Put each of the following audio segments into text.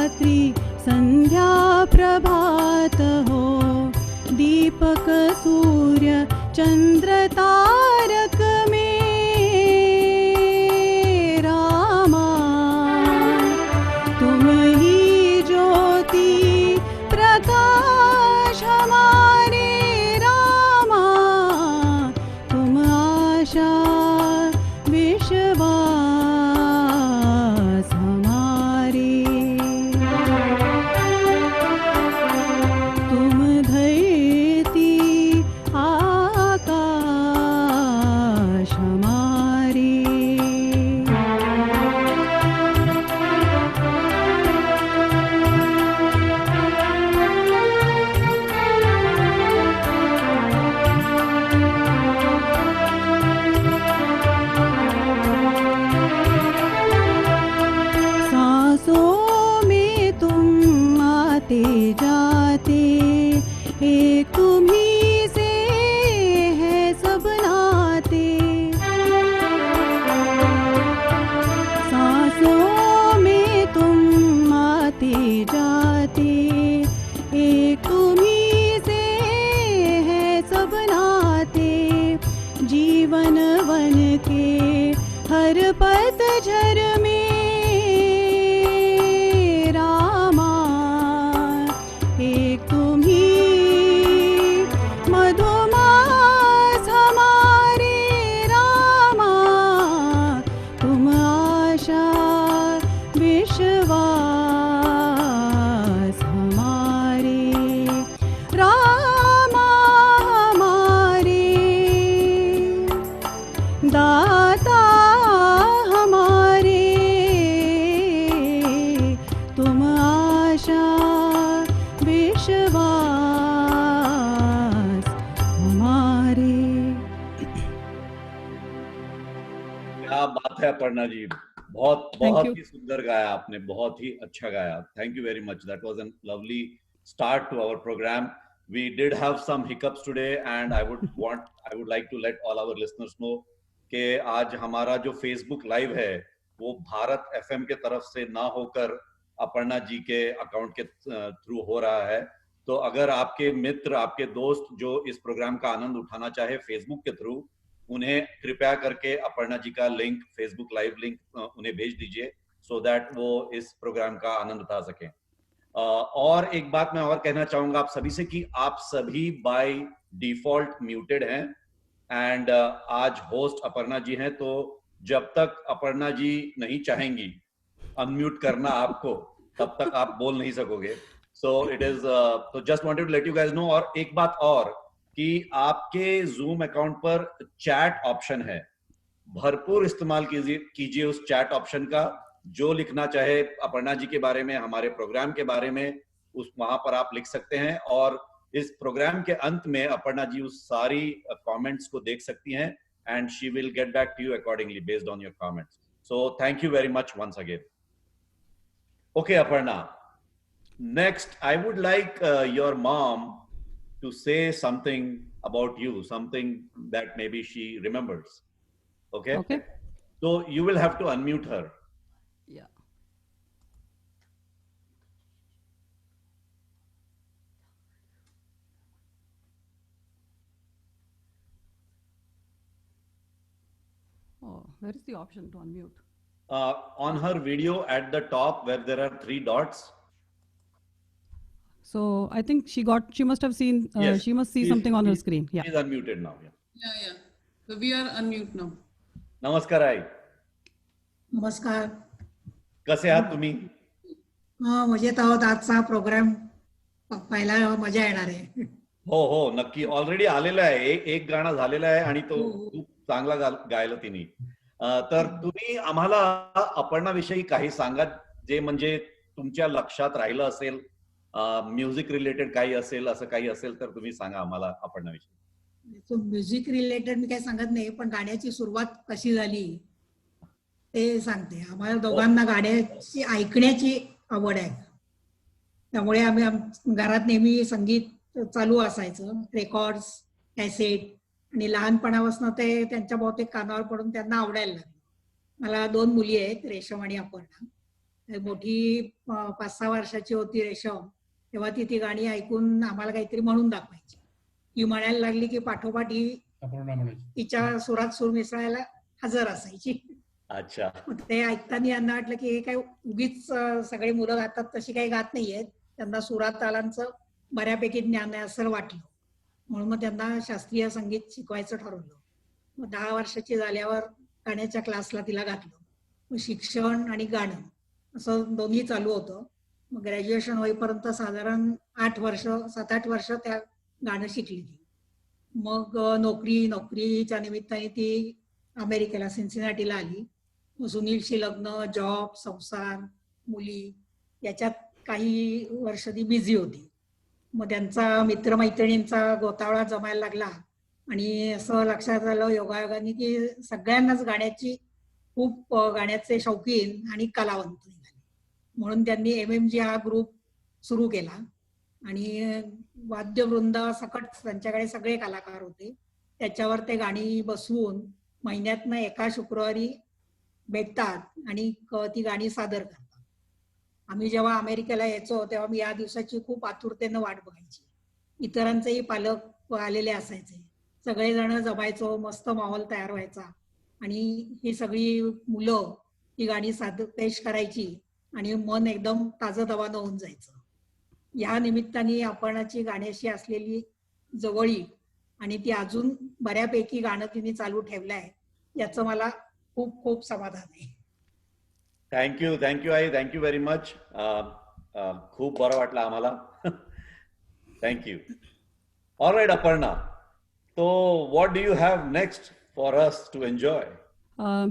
रात्रि संध्या प्रभात हो, दीपक सूर्य चंद्र तारक में रामा, तुम ही ज्योति प्रकाश हमारे रामा, तुम आशा विश्वास हमारे, तुम धरती आकाश हमारे। सांसों में तुम आते जाते, एक तुम्ही से है सब नाते। सांसों में तुम आते जाते, एक तुम्ही से है सब नाते। जीवन वन के हर पतझर में रामा, एक तुम ही मधुमास हमारे रामा, तुम आशा विश्वास हमारे रामा, हमारे दाता हमारे, तुम आशा विश्वास हमारे। क्या बात है अपर्णा जी, बहुत बहुत ही सुंदर गाया आपने, बहुत ही अच्छा गाया। Thank you very much, that was an lovely start to our program. We did have some hiccups today and I would like to let all our listeners know कि आज हमारा जो Facebook लाइव है वो भारत FM के तरफ से ना होकर अपर्णा जी के अकाउंट के थ्रू हो रहा है। तो अगर आपके मित्र, आपके दोस्त जो इस प्रोग्राम का आनंद उठाना चाहे फेसबुक के थ्रू, उन्हें कृपया करके अपर्णा जी का लिंक, फेसबुक लाइव लिंक उन्हें भेज दीजिए, सो दैट वो इस प्रोग्राम का आनंद उठा सकें। और एक बात मैं और कहना चाहूंगा आप सभी से कि आप सभी बाय डिफॉल्ट म्यूटेड हैं एंड आज होस्ट अपर्णा जी हैं, तो जब तक अपर्णा जी नहीं चाहेंगी अनम्यूट करना आपको, तब तक आप बोल नहीं सकोगे। सो इट इज, तो just wanted to let you guys know. और एक बात और कि आपके जूम अकाउंट पर चैट ऑप्शन है, भरपूर इस्तेमाल कीजिए उस चैट ऑप्शन का। जो लिखना चाहे अपर्णा जी के बारे में, हमारे प्रोग्राम के बारे में, उस वहां पर आप लिख सकते हैं और इस प्रोग्राम के अंत में अपर्णा जी उस सारी कमेंट्स को देख सकती हैं and she will get back to you accordingly based on your comments. So thank you very much once again. Okay, Aparna. Next, I would like your mom to say something about you, something that maybe she remembers. Okay? Okay. So you will have to unmute her. Yeah. Oh, where is the option to unmute? On her video at the top where there are 3 dots. So I think she must have seen, Yes, she must see something on her screen. Yeah. She is unmuted now. Yeah. So we are unmute now. नमस्कार आई. नमस्कार. कसे आहात तुम्ही? मजेत आहोत. आजचा programme पाहायला मजा येणार आहे. हो नक्की. ऑलरेडी आलेला आहे, एक गाणं झालेलं आहे आणि तो खूप चांगला गायला तिने. तर तुम्ही आम्हाला अपर्णाविषयी काही सांगा, जे म्हणजे तुमच्या लक्षात राहिलं असेल, म्युझिक रिलेटेड काही असेल, असं काही असेल तर तुम्ही सांगा आम्हाला अपर्णाविषयी. म्युझिक रिलेटेड मी काही सांगत नाही, पण गाण्याची सुरुवात कशी झाली ते सांगते. आम्हाला दोघांना गाण्याची ऐकण्याची आवड आहे, त्यामुळे आम्ही घरात नेहमी संगीत चालू असायचं, रेकॉर्ड्स, कॅसेट, आणि लहानपणापासून ते त्यांच्या बहुतेक कानावर पडून त्यांना आवडायला लागलं. मला 2 मुली आहेत, रेशम आणि अपर्णा. मोठी 5-6 वर्षाची होती रेशम, तेव्हा ती गाणी ऐकून आम्हाला काहीतरी म्हणून दाखवायची. ही म्हणायला लागली की पाठोपाठ ही अपर्णा म्हणायची. तिच्या सुरात सूर मिसळायला हजर असायची. अच्छा. मग ते ऐकताना यांना वाटलं की हे काय उगीच सगळे मुलं गातात तशी काही गात नाहीयेत, त्यांना सुरात तालांचं बऱ्यापैकी ज्ञान आहे असं वाटलं. म्हणून मग त्यांना शास्त्रीय संगीत शिकवायचं ठरवलं. मग 10 वर्षाची झाल्यावर गाण्याच्या क्लासला तिला घातलं. मग शिक्षण आणि गाणं असं दोन्ही चालू होतं. मग ग्रॅज्युएशन होईपर्यंत साधारण 7-8 वर्ष त्या गाणं शिकली ती. मग नोकरीच्या निमित्ताने ती अमेरिकेला सिन्सिनाटीला आली. मग सुनीलशी लग्न, जॉब, संसार, मुली याच्यात काही वर्ष ती बिझी होती. मग त्यांचा मित्रमैत्रिणींचा गोतावळा जमायला लागला आणि असं लक्षात आलं योगायोगाने की सगळ्यांनाच गाण्याचे शौकीन आणि कलावंत निघाले. म्हणून त्यांनी MMG हा ग्रुप सुरू केला आणि वाद्यवृंद सकट त्यांच्याकडे सगळे कलाकार होते. त्याच्यावर ते गाणी बसवून महिन्यातनं एका शुक्रवारी भेटतात आणि ती गाणी सादर करतात. आम्ही जेव्हा अमेरिकेला यायचो तेव्हा मी या दिवसाची खूप आतुरतेनं वाट बघायची. इतरांचेही पालक आलेले असायचे, सगळेजण जमायचो, मस्त माहोल तयार व्हायचा आणि ही सगळी मुलं ही गाणी पेश करायची आणि मन एकदम ताजंतवानं होऊन जायचं. या निमित्ताने आपणाची गाण्याशी असलेली जवळीक आणि ती अजून बऱ्यापैकी गाणं तिने चालू ठेवलंय याचं मला खूप खूप समाधान आहे. थँक्यू आई, थँक्यू व्हेरी मच. खूप बरं वाटलं आम्हाला. Thank you. All right Aparna, so what do you have next for us to enjoy?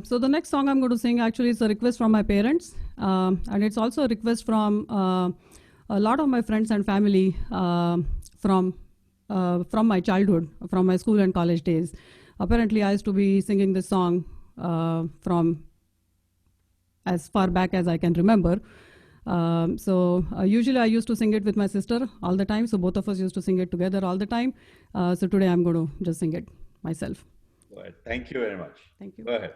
So the next song I'm going to sing actually is a request from my parents, and it's also a request from a lot of my friends and family from my childhood, from my school and college days. Apparently, I used to be singing this song from as far back as I can remember. Usually I used to sing it with my sister all the time. So both of us used to sing it together all the time. So today I'm going to just sing it myself. Go ahead. Thank you very much. Thank you. Go ahead.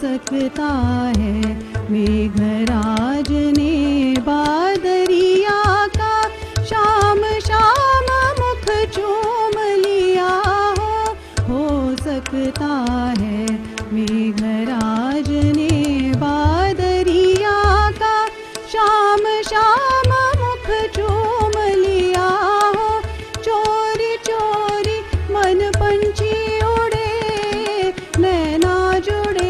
सकता है मेघराज ने बादरिया का शाम शाम मुख चूम लिया हो सकता है मेघराज ने बादरिया का शाम शाम मुख चूम लिया हो चोरी चोरी मन पंछी उड़े नैना जुड़े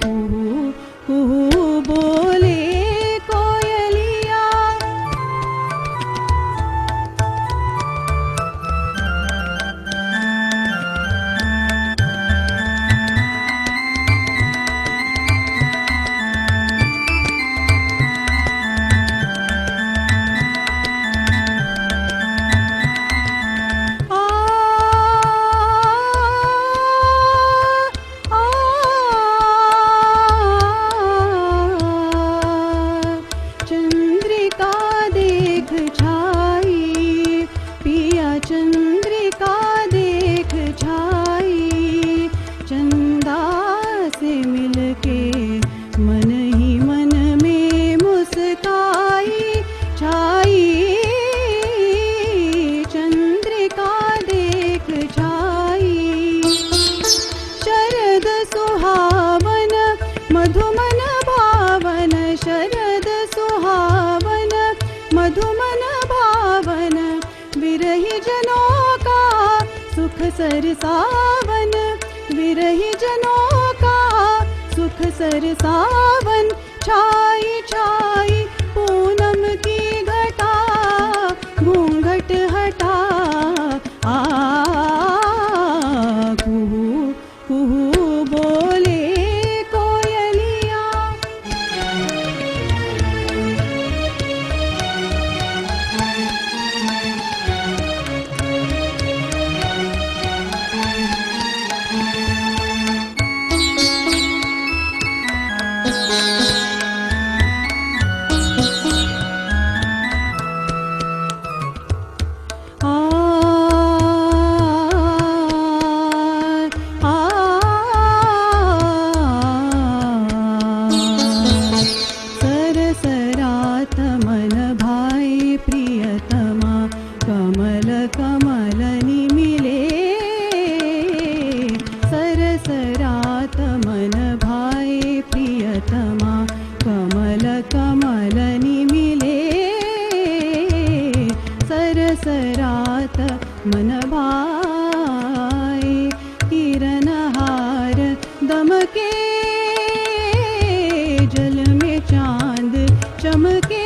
कुहू कुहू बोले कोयलिया आ चंद्रिका देख छाई पिया चंद्रिका देख छाई चंदा से मिलके मन ही मन में मुस्काई छाई चंद्रिका देख छाई शरद सुहावन मधुमन भावन शरद सुहावन मधुमन भावन विरही जनों का सुख सरसावन विरही जनों का सुख सरसावन छाई छाई पूनम की घटा घूंघट हटा कुहू कुहू बोले कोयलिया आ सरसरात मन भाई प्रियतमा कमल कमलनि मिले सरसरात मन भाई प्रियतमा कमल कमलनि मिले सरसरात मन भाई किरण हार दमके जल में चांद चमके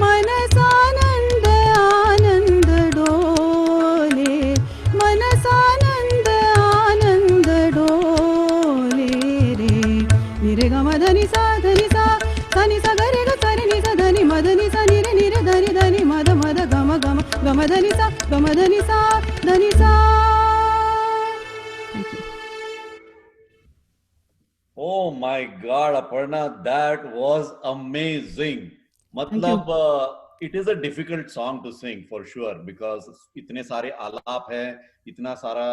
मन सानंद आनंद डोले मन सानंद आनंद डोले रे निरे ग मधनि सा धनि सा सनि सा गरे ग सरि नि सा धनि मधनि सा निरे निरे धनि धनि मद मद गम गम गम धनि सा धनि सा धनि सा Thank you. Oh my God, Aparna, that was amazing. मतलब it is a difficult song to sing for sure because इतने सारे आलाप है, इतना सारा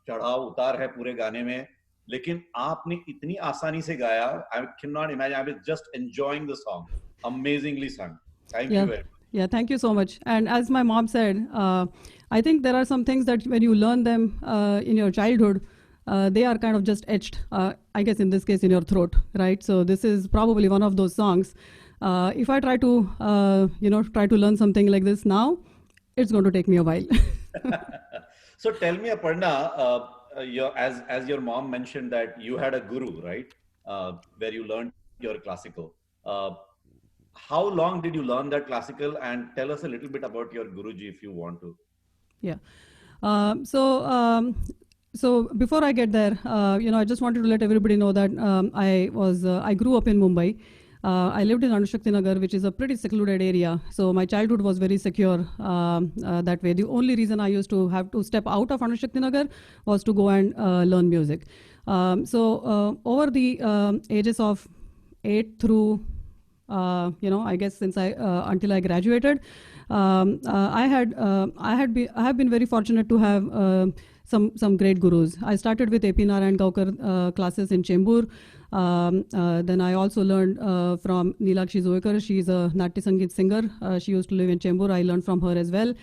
चढ़ाव उतार है पूरे गाने में, लेकिन आपने इतनी आसानी से गाया. I cannot imagine. I was just enjoying the song. Amazingly sung. Thank you very much. Yeah, thank you so much. And as my mom said, I think there are some things that when you learn them in your childhood, they are kind of just etched, I guess in this case, in your throat, right? So this is probably one of those songs. If I try to, try to learn something like this now, it's going to take me a while. So tell me, Aparna, as your mom mentioned that you had a guru, right? Where you learned your classical. How long did you learn that classical? And tell us a little bit about your Guruji if you want to. Yeah. So before I get there, I just wanted to let everybody know that I grew up in Mumbai. I lived in Anushakti Nagar, which is a pretty secluded area. So my childhood was very secure that way. The only reason I used to have to step out of Anushakti Nagar was to go and learn music. Over the ages of 8 through, I guess since until I graduated, I have been very fortunate to have some great gurus. I started with AP Narayan Gaukar classes in Chembur. Then I also learned from Neelakshi Zoekar. She's a Natya Sangeet singer. She used to live in Chembur. I learned from her as well.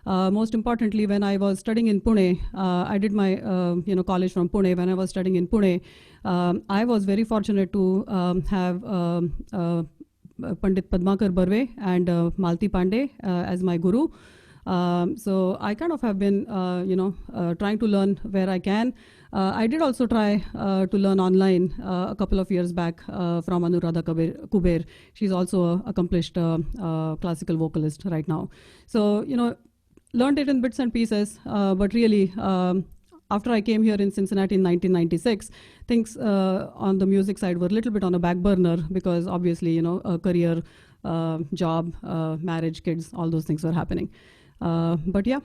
Most importantly, when I was studying in Pune, I did my college from Pune. When I was studying in Pune, I was very fortunate to have Pandit Padmakar Barve and Malti Pandey as my guru. So I kind of have been, trying to learn where I can. I did also try to learn online a couple of years back from Anuradha Kuber. She's also an accomplished classical vocalist right now. So, learned it in bits and pieces, but really, after I came here in Cincinnati in 1996, things on the music side were a little bit on a back burner because obviously, a career, job, marriage, kids, all those things were happening. But yeah,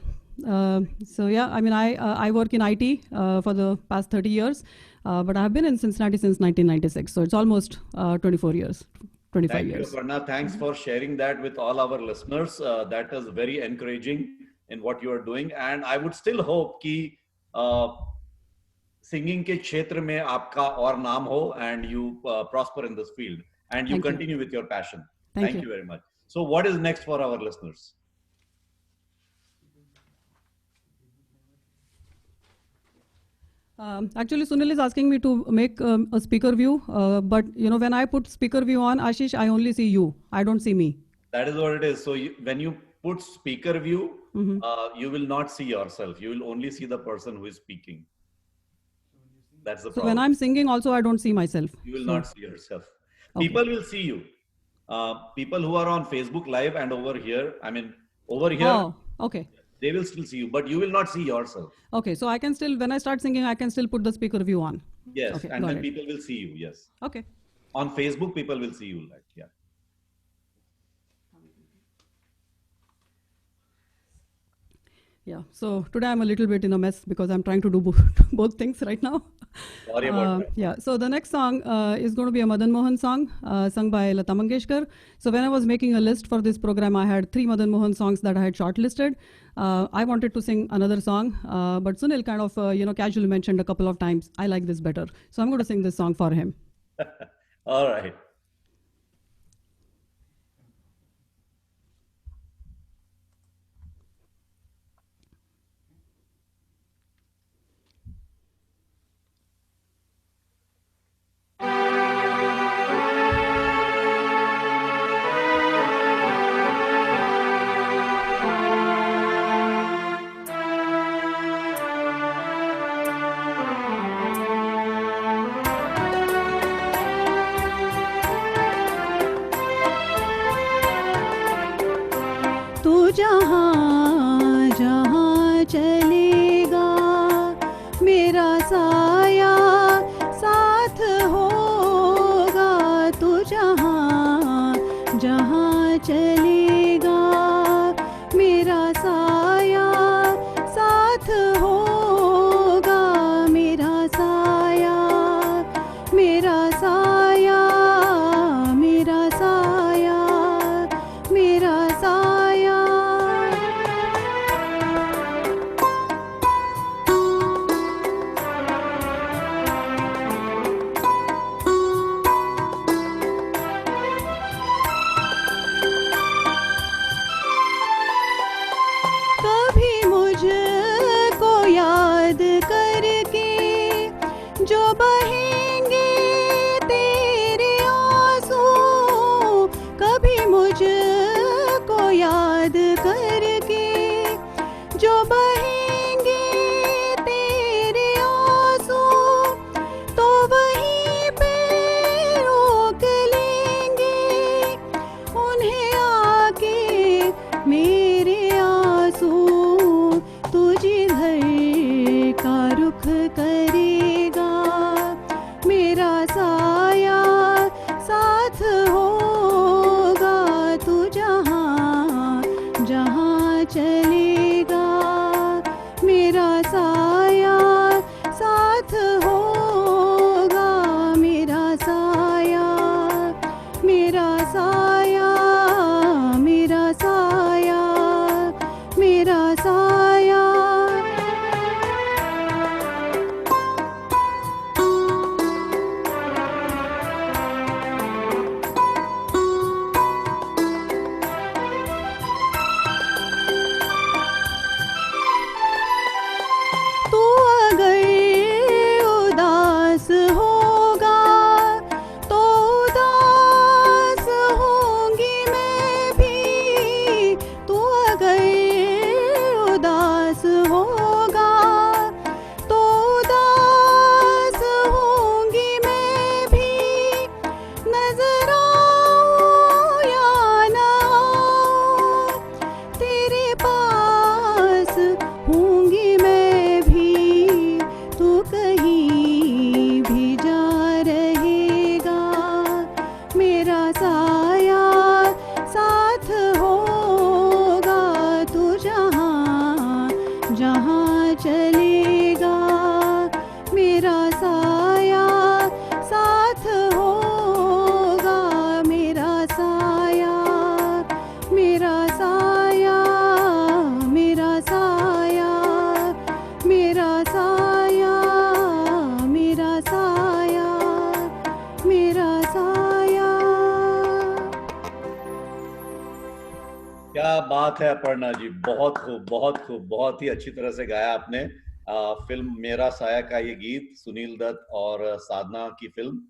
I work in IT for the past 30 years, but I have been in Cincinnati since 1996. So it's almost 24 years, 25 years. Thank you, Aparna. Thanks for sharing that with all our listeners. That is very encouraging in what you are doing. And I would still hope कि singing के क्षेत्र में आपका और नाम हो and you prosper in this field and you continue with your passion. Thank you very much. So what is next for our listeners? Actually, Sunil is asking me to make a speaker view, but when I put speaker view on, Ashish, I only see you. I don't see me. That is what it is. So when you put speaker view, you will not see yourself. You will only see the person who is speaking. That's the problem. So when I'm singing also, I don't see myself. You will not see yourself. People will see you. People who are on Facebook Live and over here, Oh, okay. They will still see you, but you will not see yourself. Okay, so I can still, when I start singing, I can still put the speaker view on. Yes, Okay, and got then it. people will see you, yes. Okay. On Facebook, people will see you, like, yeah. Yeah, so today I'm a little bit in a mess because I'm trying to do both things right now. Sorry about that. Yeah, so the next song is going to be a Madan Mohan song sung by Lata Mangeshkar. So when I was making a list for this program, I had 3 Madan Mohan songs that I had shortlisted. I wanted to sing another song, but Sunil kind of, casually mentioned a couple of times, I like this better. So I'm going to sing this song for him. All right. तू जहाँ जहाँ चलेगा मेरा साया साथ होगा तू जहाँ जहाँ चलेगा मेरा साया साथ होगा मेरा साया मेरा साया मेरा साया मेरा साया कभी मुझको याद करके जो बहेंगे तेरे आंसू कभी मुझको याद करके जो बहेंगे तेरे आंसू तो वहीं पे रोक लेंगे उन्हें आके मेरे आंसू तू जिधर का रुख करेगा मेरा साया साथ होगा तू जहाँ जहाँ चलेगा मेरा साया साथ होगा मेरा साया मेरा साया मेरा साया क्या बात है अपर्णा जी, बहुत खूब, बहुत खूब, बहुत ही अच्छी तरह से गाया आपने। फिल्म मेरा साया का ये गीत सुनील दत्त और साधना की फिल्म।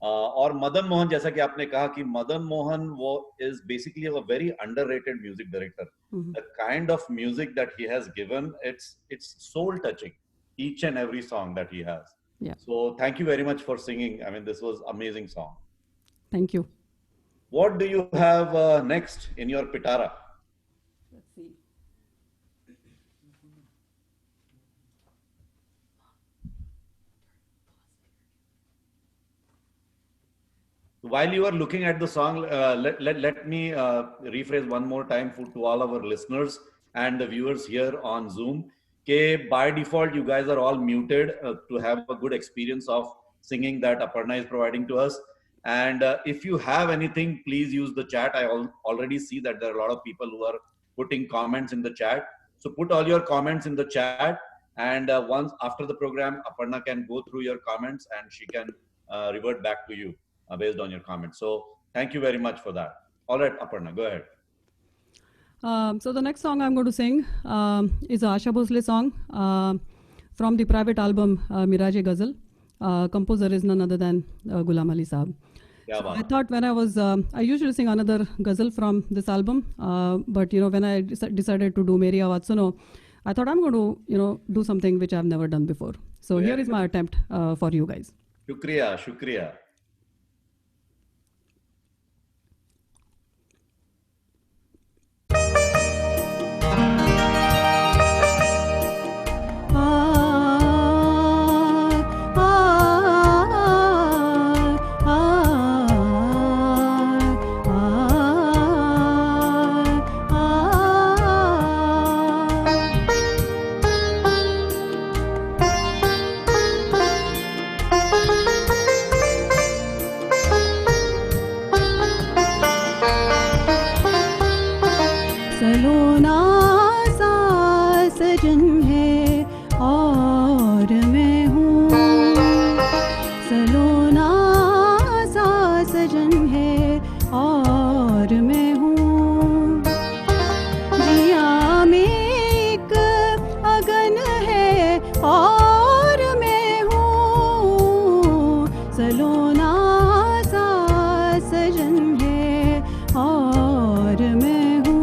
और मदन मोहन, जैसा कि आपने कहा कि मदन मोहन वो is basically a very underrated music director. The kind of music that he has given, it's soul touching, each and every song that he has. Yeah. So thank you very much for singing. I mean, this was amazing song. Thank you. What do you have next in your pitara? Let's see. While you are looking at the song, let me rephrase one more time to all our listeners and the viewers here on Zoom. Okay, by default, you guys are all muted to have a good experience of singing that Aparna is providing to us. And if you have anything, please use the chat. I already see that there are a lot of people who are putting comments in the chat. So put all your comments in the chat. And once after the program, Aparna can go through your comments and she can revert back to you based on your comments. So thank you very much for that. All right, Aparna, go ahead. So the next song I'm going to sing is a Asha Bhosle song from the private album Mirage Ghazal. Composer is none other than Ghulam Ali Saab. Yeah, So I thought when I was, I usually sing another ghazal from this album, but you know, when I decided to do Meri Awaaz Suno, I thought I'm going to, you know, do something which I've never done before. So here is my attempt for you guys. Shukriya, shukriya. सलोना सा सजन है और मैं हूँ, सलोना सा सजन है और मैं हूँ, जिया में एक अगन है और मैं हूँ, सलोना सा सजन है और मैं हूँ।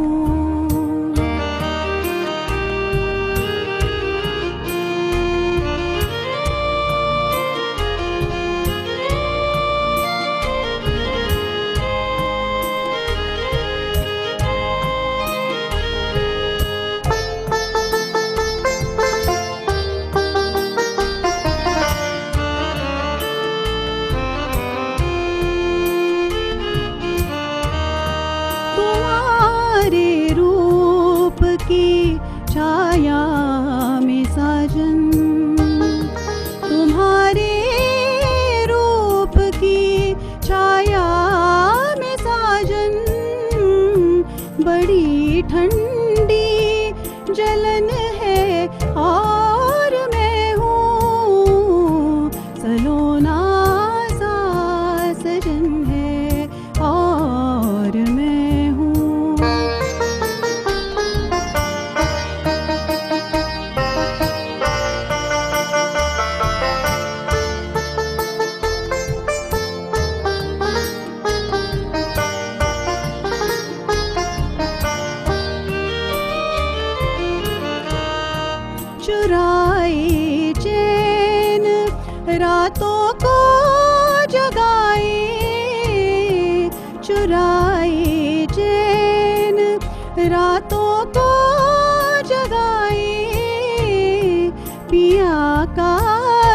तुम्हारे रूप की छाया में साजन, तुम्हारे रूप की छाया में साजन, बड़ी ठंडी जलन है और मैं हूँ, सलोना सा सजन है और मैं हूँ। चुराए चैन रातों को जगाए, चुराए चैन रातों को जगाए, पिया का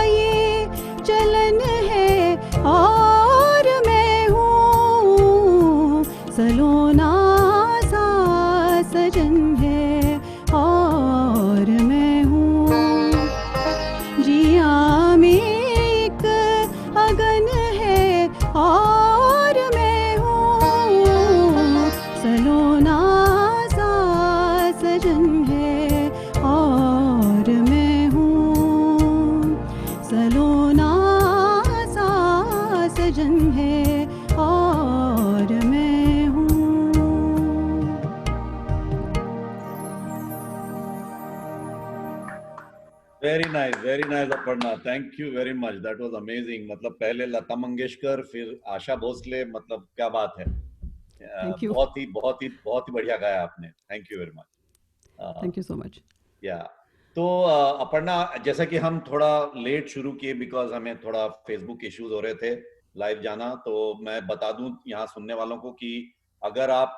ये चलन है और मैं हूँ, सलोना सा सजन है और मैं हूँ, जिया में एक अगन है और मैं हूँ, सलोना सा सजन है very nice Aparna. Thank you very much. That was amazing. मतलब पहले लता मंगेशकर, फिर आशा भोसले, मतलब क्या बात है. Thank you. बहुत ही बढ़िया गाया आपने. Thank you very much. Thank you so much. या तो अपर्णा, जैसा कि हम थोड़ा लेट शुरू किए बिकॉज हमें थोड़ा फेसबुक इश्यूज हो रहे थे लाइव जाना, तो मैं बता दूं यहाँ सुनने वालों को कि अगर आप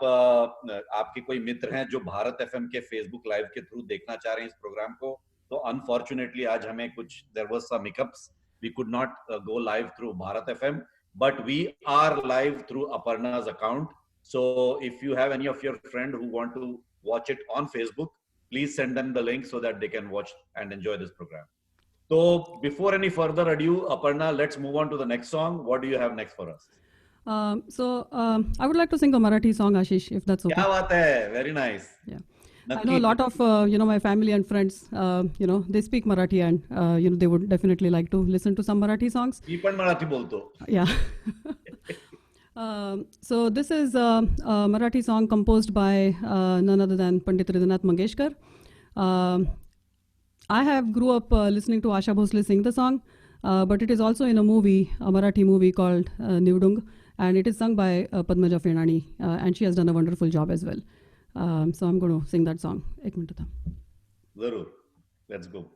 आपके कोई मित्र हैं जो भारत एफएम के फेसबुक लाइव के थ्रू देखना चाह रहे हैं इस प्रोग्राम को, तो अनफॉर्चुनेटली आज हमें कुछ there was some hiccups, we could not go live through Bharat FM, but we are live through Aparna's account. So if you have any of your friend who want to watch it on Facebook, please send them the link so that they can watch and enjoy this program. So before any further ado, Aparna, let's move on to the next song. What do you have next for us? I would like to sing a Marathi song, Ashish, if that's okay. क्या बात है, very nice. Yeah. I know a lot of my family and friends, they speak Marathi, and they would definitely like to listen to some Marathi songs. मी पण मराठी बोलतो. Yeah. So this is a Marathi song composed by none other than Pandit Hridaynath Mangeshkar. I have grew up listening to Asha Bhosle sing the song, but it is also in a movie, a Marathi movie called Nivdung, and it is sung by Padmaja Fenani, and she has done a wonderful job as well. So I'm going to sing that song. एक minute था. जरूर, let's go.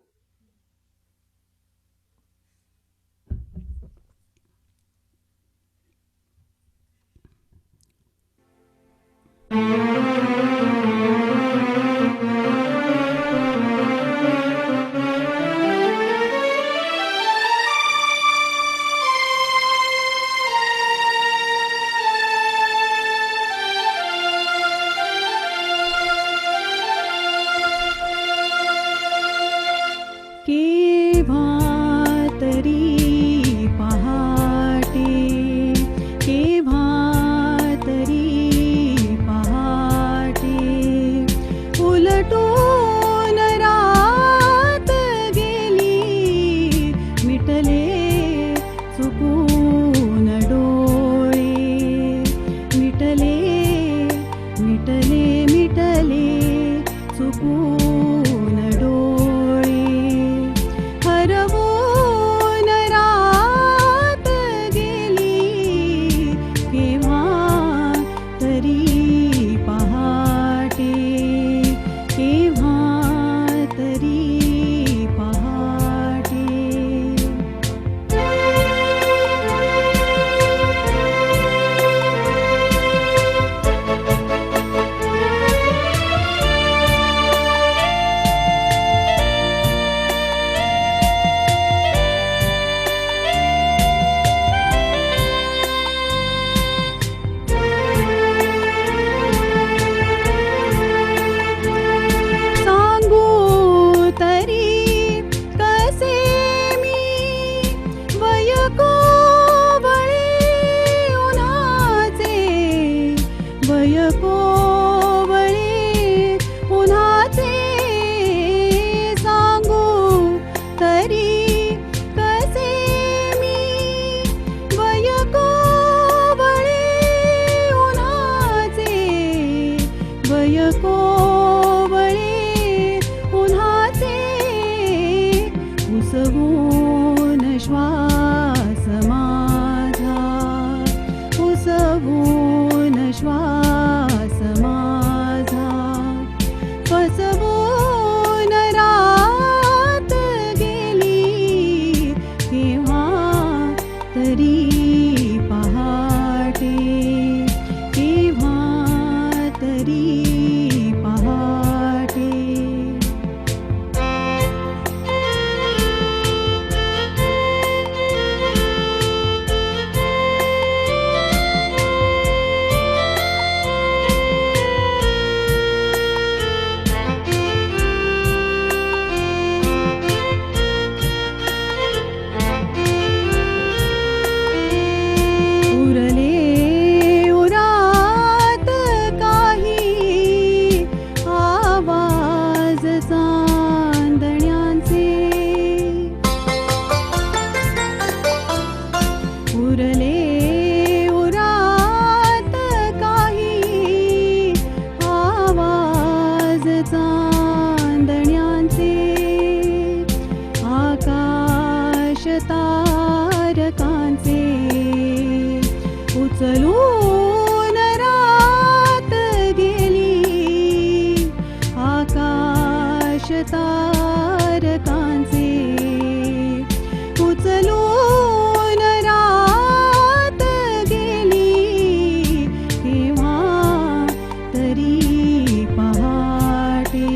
तारकांचे उचलून रात गेली केव्हा तरी पहाटे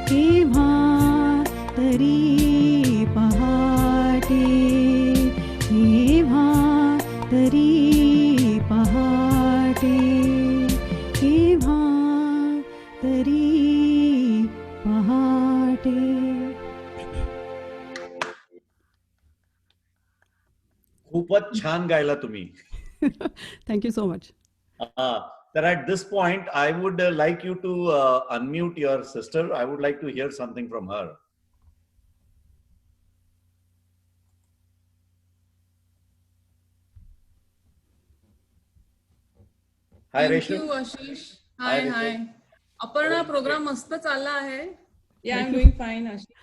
केव्हा तरी पहाटे केव्हा तरी पहाटे केव्हा तरी पहाटे. खूपच छान गायला तुम्ही. Thank you so much. That at this point, I would like you to unmute your sister. I would like to hear something from her. Hi, Thank Resham. you, Ashish. Hi, Hi, Resham. hi. Aparna program मस्त चालला आहे. Yeah, I'm Thank you. doing fine, Ashish.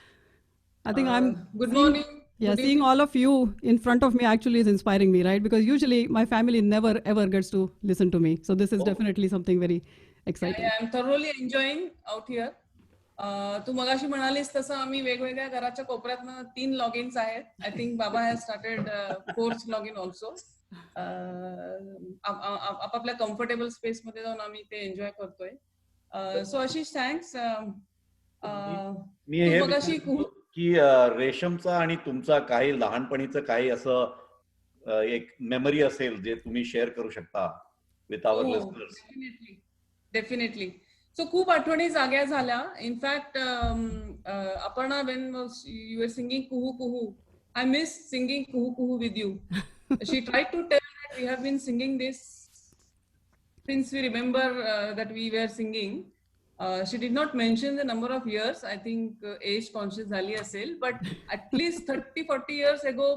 I think I'm Good seeing- morning. Yeah, Good seeing all of you in front of me actually is inspiring me, right? Because usually my family never ever gets to listen to me. So this is definitely something very exciting. I'm thoroughly enjoying out here. तू मगाशी म्हणालीस तसं आम्ही वेगवेगळ्या घराच्या कोपऱ्यातनं 3 log इन्स आहेत. I think Baba has started 4th log in also. आपापल्या comfortable space मध्ये जाऊन आम्ही ते एन्जॉय करतोय. सो आशिष थँक्स. मी हे मगाशी विचारतो की रेशमचा आणि तुमचा काही लहानपणीचं काही असं एक मेमरी असेल जे तुम्ही शेअर करू शकता with our listeners. Definitely. So खूप आठवणी जाग्या झाल्या. In fact Aparna when you are singing कुहू कुहू, आय मिस सिंगिंग कुहू कुहू with you. She tried to tell that we have been singing this since we remember that we were singing. She did not mention the number of years. I think age conscious झाली असेल, but at least 30-40 years ago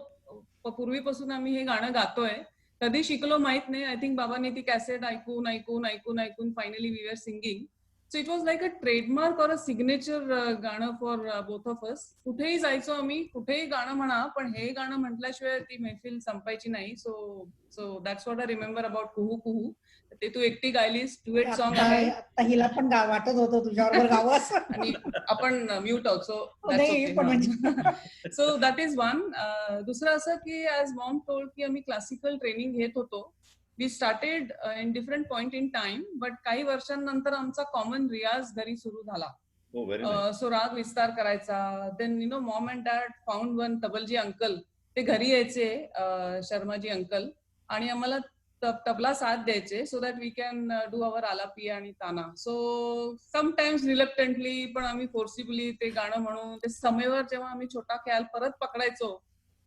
पूर्वीपासून आम्ही हे गाणं गातोय. कधी शिकलो माहित नाही. I think बाबांनी ती कॅसेट ऐकून ऐकून ऐकून ऐकून finally we were singing. So it was like a trademark or a signature गाणं फॉर बोथ ऑफ अस. कुठेही जायचो आम्ही, कुठेही गाणं म्हणा, पण हे गाणं म्हटल्याशिवाय ती मैफिल संपायची नाही. So that's what I remember about कुहू कुहू. ते तू एकटी गायलीस, डुएट सॉन्ग आहे. आता हिला पण वाटत होतं तुझ्याबरोबर गावं असं. आणि आपण म्यूट आहोत. नाही, पण म्हणजे- सो दॅट इज वन. दुसरं असं की ऍज मॉम टोल्ड की आम्ही क्लासिकल ट्रेनिंग घेत होतो. We started in different point in time, but काही वर्षांनंतर आमचा कॉमन रियाज घरी सुरू झाला. सो राग विस्तार करायचा. Then you know mom and dad found one तबलजी अंकल. ते घरी यायचे, शर्माजी अंकल, आणि आम्हाला तबला साथ द्यायचे so that we can do our आलापी आणि ताना. सो समटाइम्स रिलक्टंटली, पण आम्ही फोर्सिबली ते गाणं म्हणून ते समयवर जेव्हा आम्ही छोटा ख्याल परत पकडायचो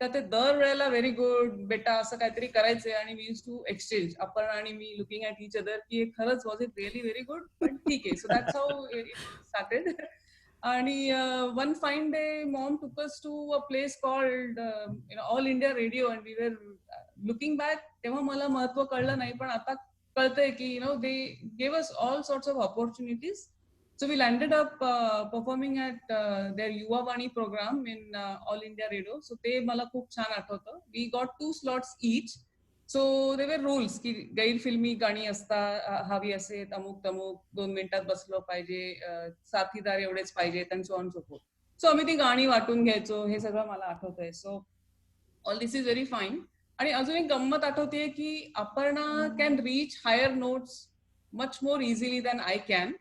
तर ते दर वेळेला व्हेरी गुड बेटा असं काहीतरी करायचे. आणि वी यूज टू एक्सचेंज, आपण आणि मी लुकिंग ॲट इच अदर की खरंच was it really very good, पण ठीक आहे. So that's how it started. आणि one fine day mom took us to a place called All India Radio and we were looking back. तेव्हा मला महत्व कळलं नाही, पण आता कळतंय की you know they gave us all sorts of opportunities. So we landed up performing at their Yuva Vani program in All India Radio. So ते मला खूप छान आठवतं. We got 2 slots each. So there were rules की गैरफिल्मी गाणी हवी असेल, अमुक तमुक 2 मिनिटात बसलो पाहिजे, साथीदार एवढेच पाहिजेत, and so on so forth. सो आम्ही ती गाणी वाटून घ्यायचो. हे सगळं मला आठवतंय. So all this is very fine. आणि अजून एक गंमत आठवते की Aparna can reach higher notes much more easily than I can.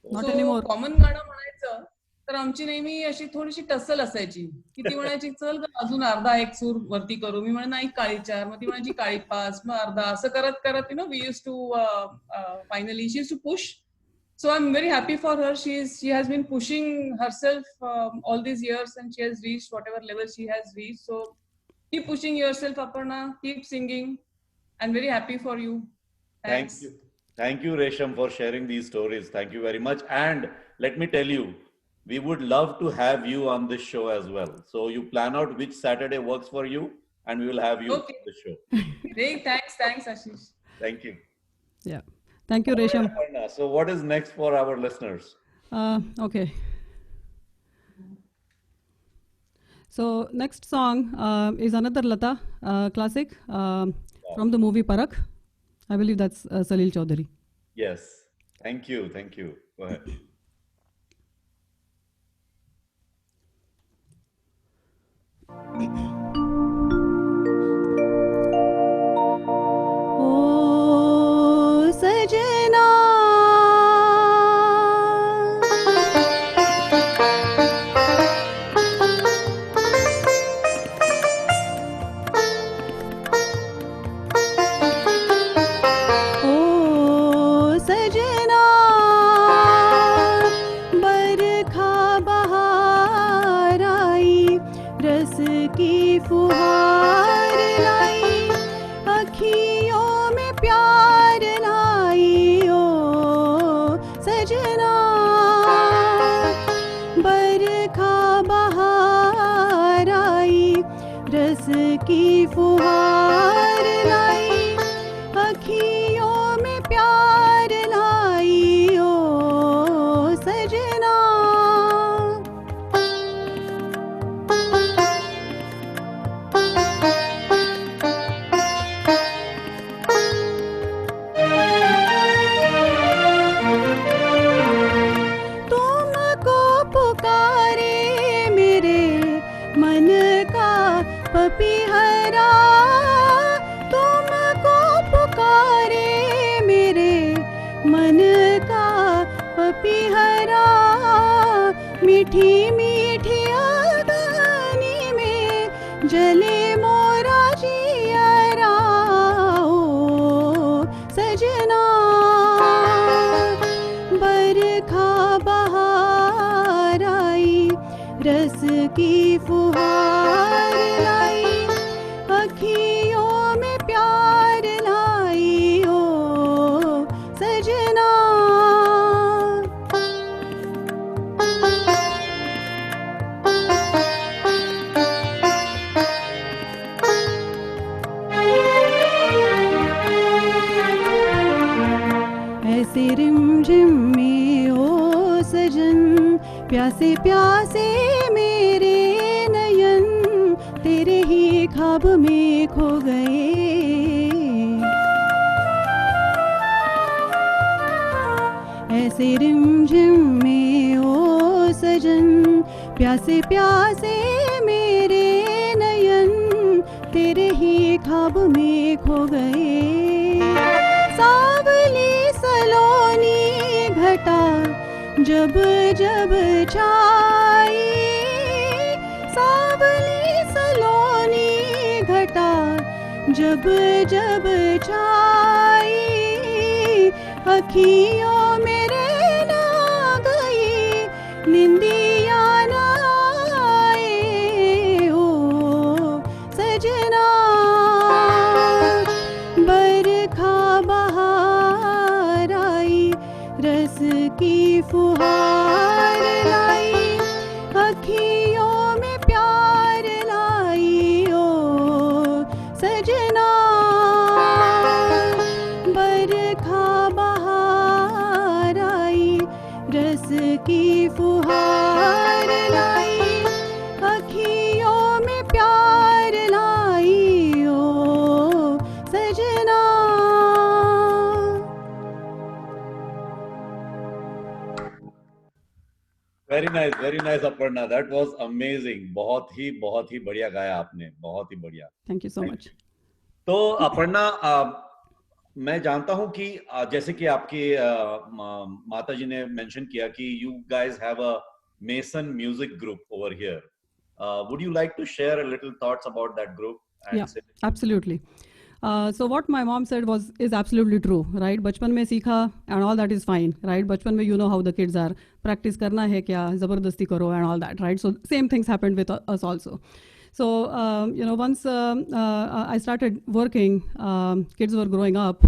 Not anymore. Common गाणं म्हणायचं तर आमची नेहमी अशी थोडीशी टसल असायची की ती म्हणायची चल अजून अर्धा एक सूर वरती करू. मी म्हणे नाही काळी 4, मग ती म्हणायची काळी 5, मग अर्धा, असं करत करत you know we use to finally she use to push. So I'm very happy for her. She has been pushing herself all these years and she has reached whatever level she has reached. So keep pushing yourself, Aparna. Keep singing. I'm very happy for you. Thanks. Thank you. Thank you, Resham, for sharing these stories. Thank you very much. And let me tell you, we would love to have you on this show as well. So you plan out which Saturday works for you and we will have you Okay. on the show. Great. Thanks, Ashish. Thank you. Yeah. Thank you, Resham. So what is next for our listeners? Okay. So next song is another Lata classic from the movie Parak. I believe that's Salil Chaudhary. Yes. Thank you. Thank you. Go ahead. की फुहार लाई, अखियों में प्यार लाई ओ सजना। तुमको पुकारे मेरे मन का पपीहरा, तुमको पुकारे मेरे मन का पपीहरा। मीठी मीठी अगनी में जले मोरा जियरा ओ सजना। बरखा बहार आई, रस की फुहार लाई, अखियों में प्यार लाई ओ सजना। ऐसे रिमझिम में ओ सजन, प्यासे प्यासे मेरे नयन, तेरे ही ख्वाब में खो गए। ऐसे रिमझिम में ओ सजन, प्यासे प्यासे मेरे नयन, तेरे ही ख्वाब में खो गए। सावली सलोनी घटा जब जब छाई, सावली सलोनी घटा जब जब छाई, अखियों मेरे ना गई निंदिया ना आए ओ सजना। बरखा बहार आई, रस की फुहार लाई, अखियों में प्यार लाई ओ सजना। बरखा बहार आई, रस की फुहार लाई, अखियों में प्यार लाई ओ सजना। Very nice Aparna, that was amazing. बहुत ही बढ़िया गाया आपने, बहुत ही बढ़िया। Thank you so Thank much. तो अपर्णा, मैं जानता हूं कि जैसे कि आपकी माता जी ने मेंशन किया कि you guys have a Mason music group over here. Would you like to share a little thoughts about that group? Yeah, absolutely. So what my mom said is absolutely true, right? बचपन में सीखा and all that is fine, right? बचपन में you know how the kids are. Practice करना है क्या, ज़बरदस्ती करो and all that, right? So same things happened with us also. So once I started working, kids were growing up.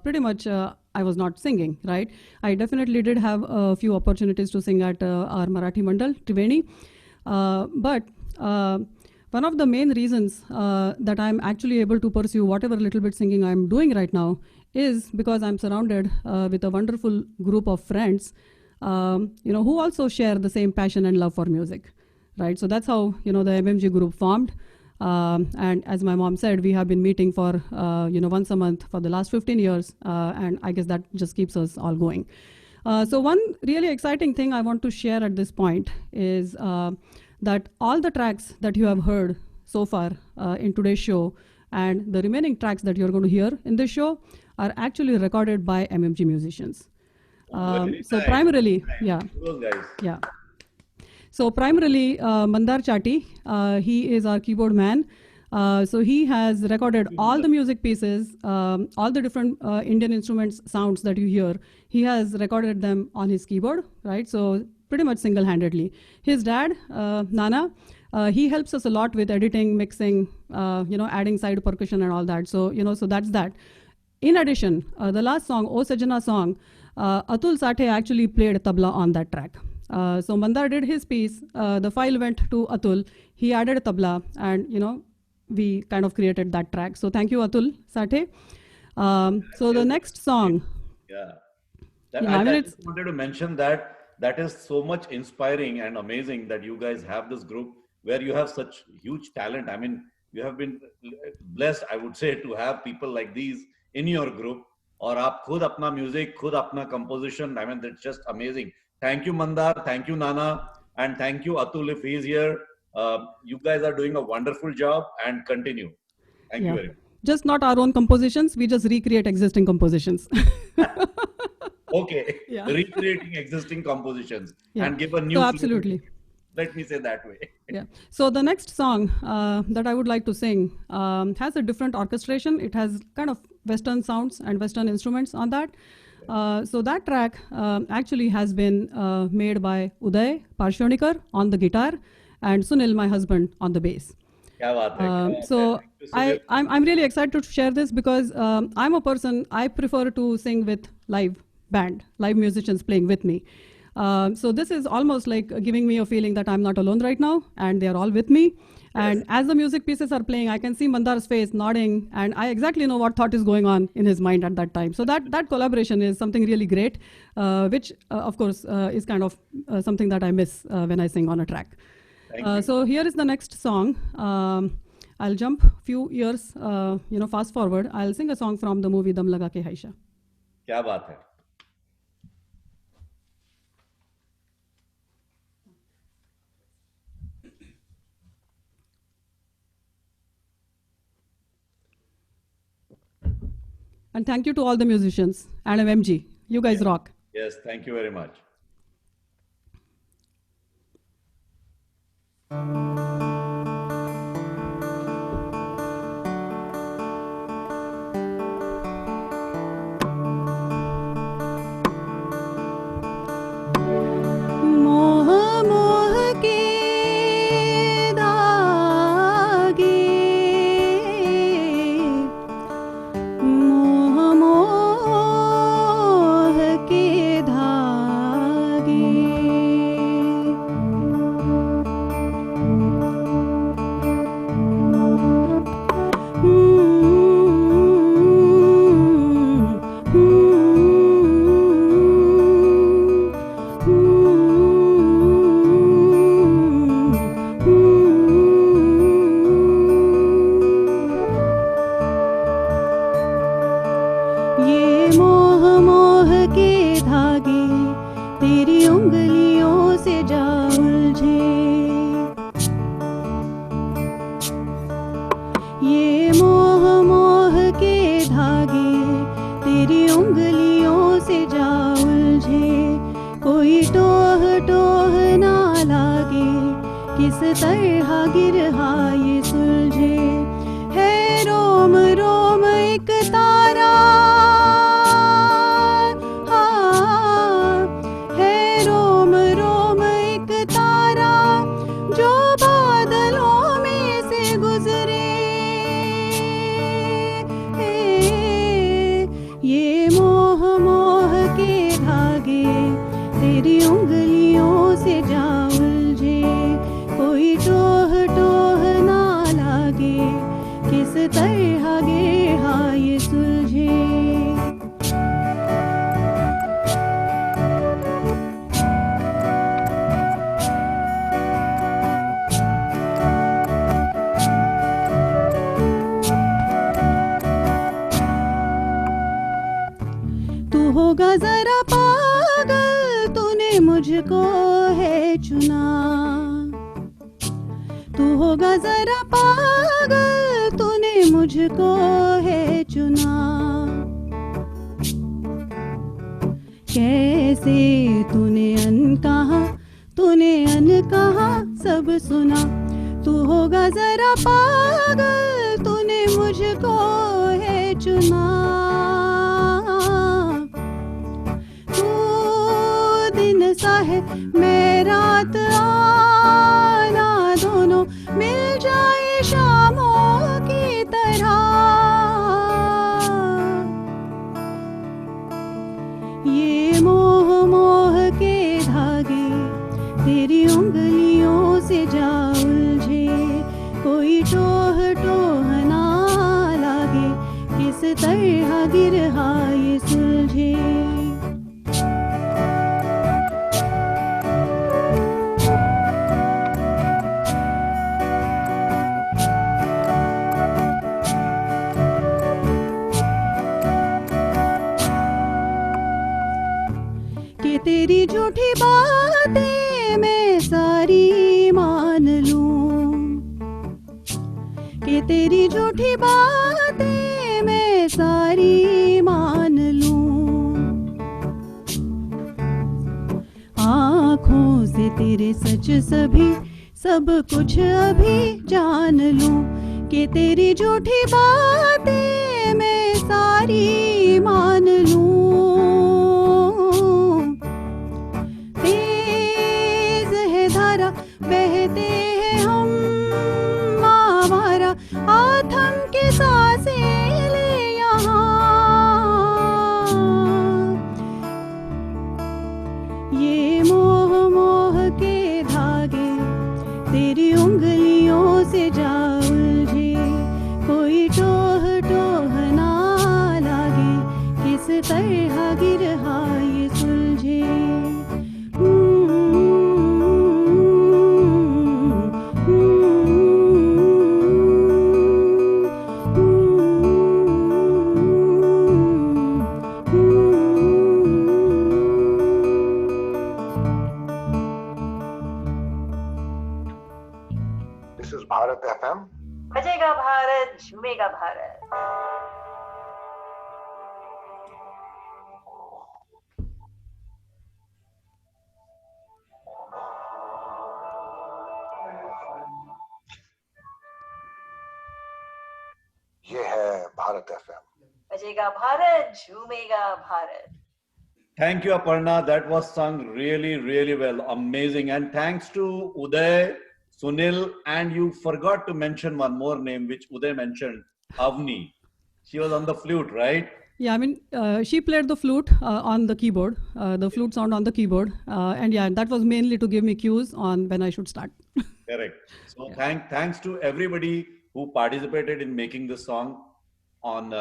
Pretty much I was not singing, right? I definitely did have a few opportunities to sing at our Marathi Mandal, Triveni, but. One of the main reasons that I'm actually able to pursue whatever little bit singing I'm doing right now is because I'm surrounded with a wonderful group of friends, who also share the same passion and love for music, right? So that's how, the MMG group formed. And as my mom said, we have been meeting for, once a month for the last 15 years. And I guess that just keeps us all going. So one really exciting thing I want to share at this point is that all the tracks that you have heard so far in today's show and the remaining tracks that you're going to hear in this show are actually recorded by MMG musicians. So nice. primarily, yeah. Those guys. Yeah. So primarily, Mandar Chatti, he is our keyboard man. So he has recorded all the music pieces, all the different Indian instruments sounds that you hear. He has recorded them on his keyboard, right? So pretty much single-handedly. His dad, Nana, he helps us a lot with editing, mixing, adding side percussion and all that. So, so that's that. In addition, the last song, O Sajana song, Atul Sathe actually played tabla on that track. So Mandar did his piece, the file went to Atul, he added tabla and, we kind of created that track. So thank you, Atul Sathe. So the next song. Yeah. Yeah, I mean, I just wanted to mention that is so much inspiring and amazing that you guys have this group where you have such huge talent. I mean, you have been blessed, I would say, to have people like these in your group. और आप खुद अपना music, खुद अपना composition, I mean, that's just amazing. Thank you, Mandar. Thank you, Nana. And thank you, Atul, if he's here. You guys are doing a wonderful job, and continue. Thank you very much. Just not our own compositions, we just recreate existing compositions. Okay. Yeah. Recreating existing compositions Yeah. and give a new So flavor. absolutely. Let me say that way. Yeah. So the next song that I would like to sing has a different orchestration. It has kind of Western sounds and Western instruments on that. So that track actually has been made by Uday Parshonikar on the guitar and Sunil, my husband, on the bass. क्या बात है, क्या बात है. So Thank you, Sunil. I'm really excited to share this because I'm a person, I prefer to sing with live band, live musicians playing with me. So this is almost like giving me a feeling that I'm not alone right now and they're all with me. And as the music pieces are playing, I can see Mandar's face nodding and I exactly know what thought is going on in his mind at that time. So that collaboration is something really great, which of course is kind of something that I miss when I sing on a track. Thank you. So here is the next song. I'll jump few years, fast forward. I'll sing a song from the movie Dam Laga Ke Haisha. क्या बात है. And thank you to all the musicians and MMG. You guys rock. Yes, thank you very much. मोह मोह के धागे, मोह मोह के धागे, ये मोह मोह के धागे तेरी उंगलियों से जा उलझे, ये मोह मोह के धागे तेरी उंगलियों से जा उलझे, कोई टोह टोह ना लागे, किस तरह गिरहा ये सुलझे, है रोम रोम एक तारा, हाँ, है रोम रोम एक तारा जो बादलों में से गुजरे, ये मोह मोह के धागे तेरी उंगलियों से जा उलझे, कोई टोह टोह ना लागे, किस तरह गिरहा ये सुलझे। तू होगा जरा पागल, तूने मुझको है चुना, तू होगा जरा पागल, तूने मुझको है चुना, कैसे तूने अनकहा सब सुना, तू होगा जरा पागल, तूने मुझको है चुना, तू दिन सा है मैं रात आना, दोनों मिल जाए शामों की तरह, ये मोह मोह के धागे तेरी उंगलियों से जा उलझे, कोई टोह टोह किस तरह गिरहा ये सुलझे। कि तेरी झूठी बातें मैं सारी मान लूं, कि तेरी झूठी बातें मैं सारी मान लूं, आँखों से तेरे सच सभी सब कुछ अभी जान लूं, कि तेरी झूठी बातें मैं सारी मान लूं। तेज है धारा बहते हैं हम आवारा, आथम के सांसें ले यहाँ, ये मोह मोह के धागे तेरी उंगलियों से जा उलझे, कोई टोह टोह ना लागे, किस तरह गिरहा ये सुलझे। This is Bharat FM. बजेगा भारत झूमेगा भारत। ये है भारत FM. बजेगा भारत झूमेगा Bharat. Thank you, Aparna. That was sung really, really well. Amazing. And thanks to Uday, Sunil, and you forgot to mention one more name, which Uday mentioned, Avni. She was on the flute, right? Yeah, I mean, she played the flute on the keyboard, the flute sound on the keyboard. And yeah, that was mainly to give me cues on when I should start. Correct. So thanks to everybody who participated in making this song on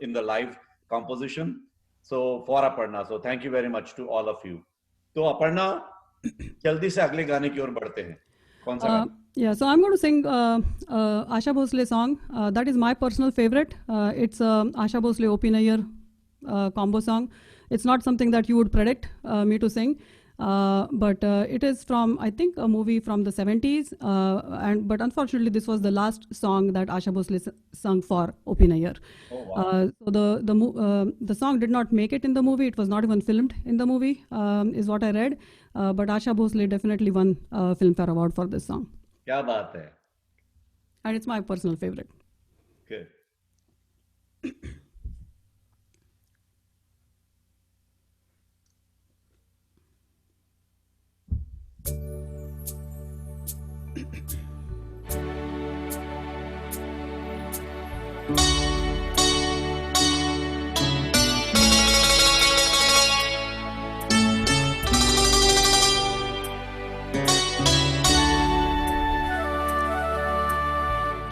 in the live composition. So for Aparna, so thank you very much to all of you. तो अपर्णा जल्दी से अगले गाने की ओर बढ़ते हैं. कौन सा गाना? Yeah, so I'm going to sing Asha Bhosle song. That is my personal favorite. It's Asha Bhosle OP Nayyar combo song. It's not something that you would predict me to sing, but it is from, I think, a movie from the 70s. But unfortunately, this was the last song that Asha Bhosle sung for OP Nayyar. Oh, wow. So the song did not make it in the movie. It was not even filmed in the movie, is what I read. But Asha Bhosle definitely won Filmfare Award for this song. क्या बात है? And it's my personal favorite. Good.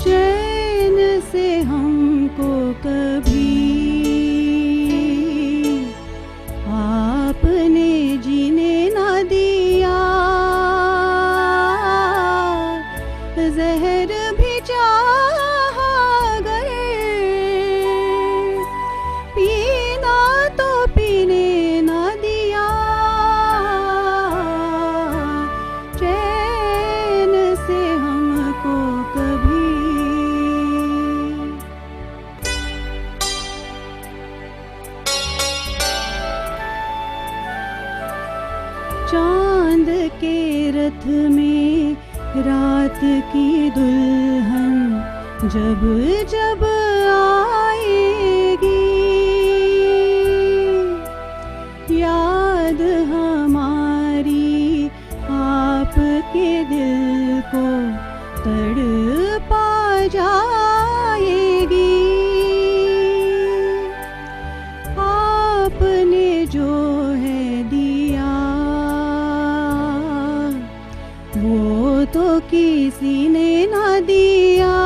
चैन से हमको कभी आपने जीने ना दिया, जहर भी चाहा अगर पीना तो पीने ना दिया, चैन से हमको कभी। चांद के रथ में रात की दुल्हन जब जब आएगी, याद हमारी आपके दिल को तड़पा जाएगी। आपने जो है दिया वो तो किसी ने ना दिया,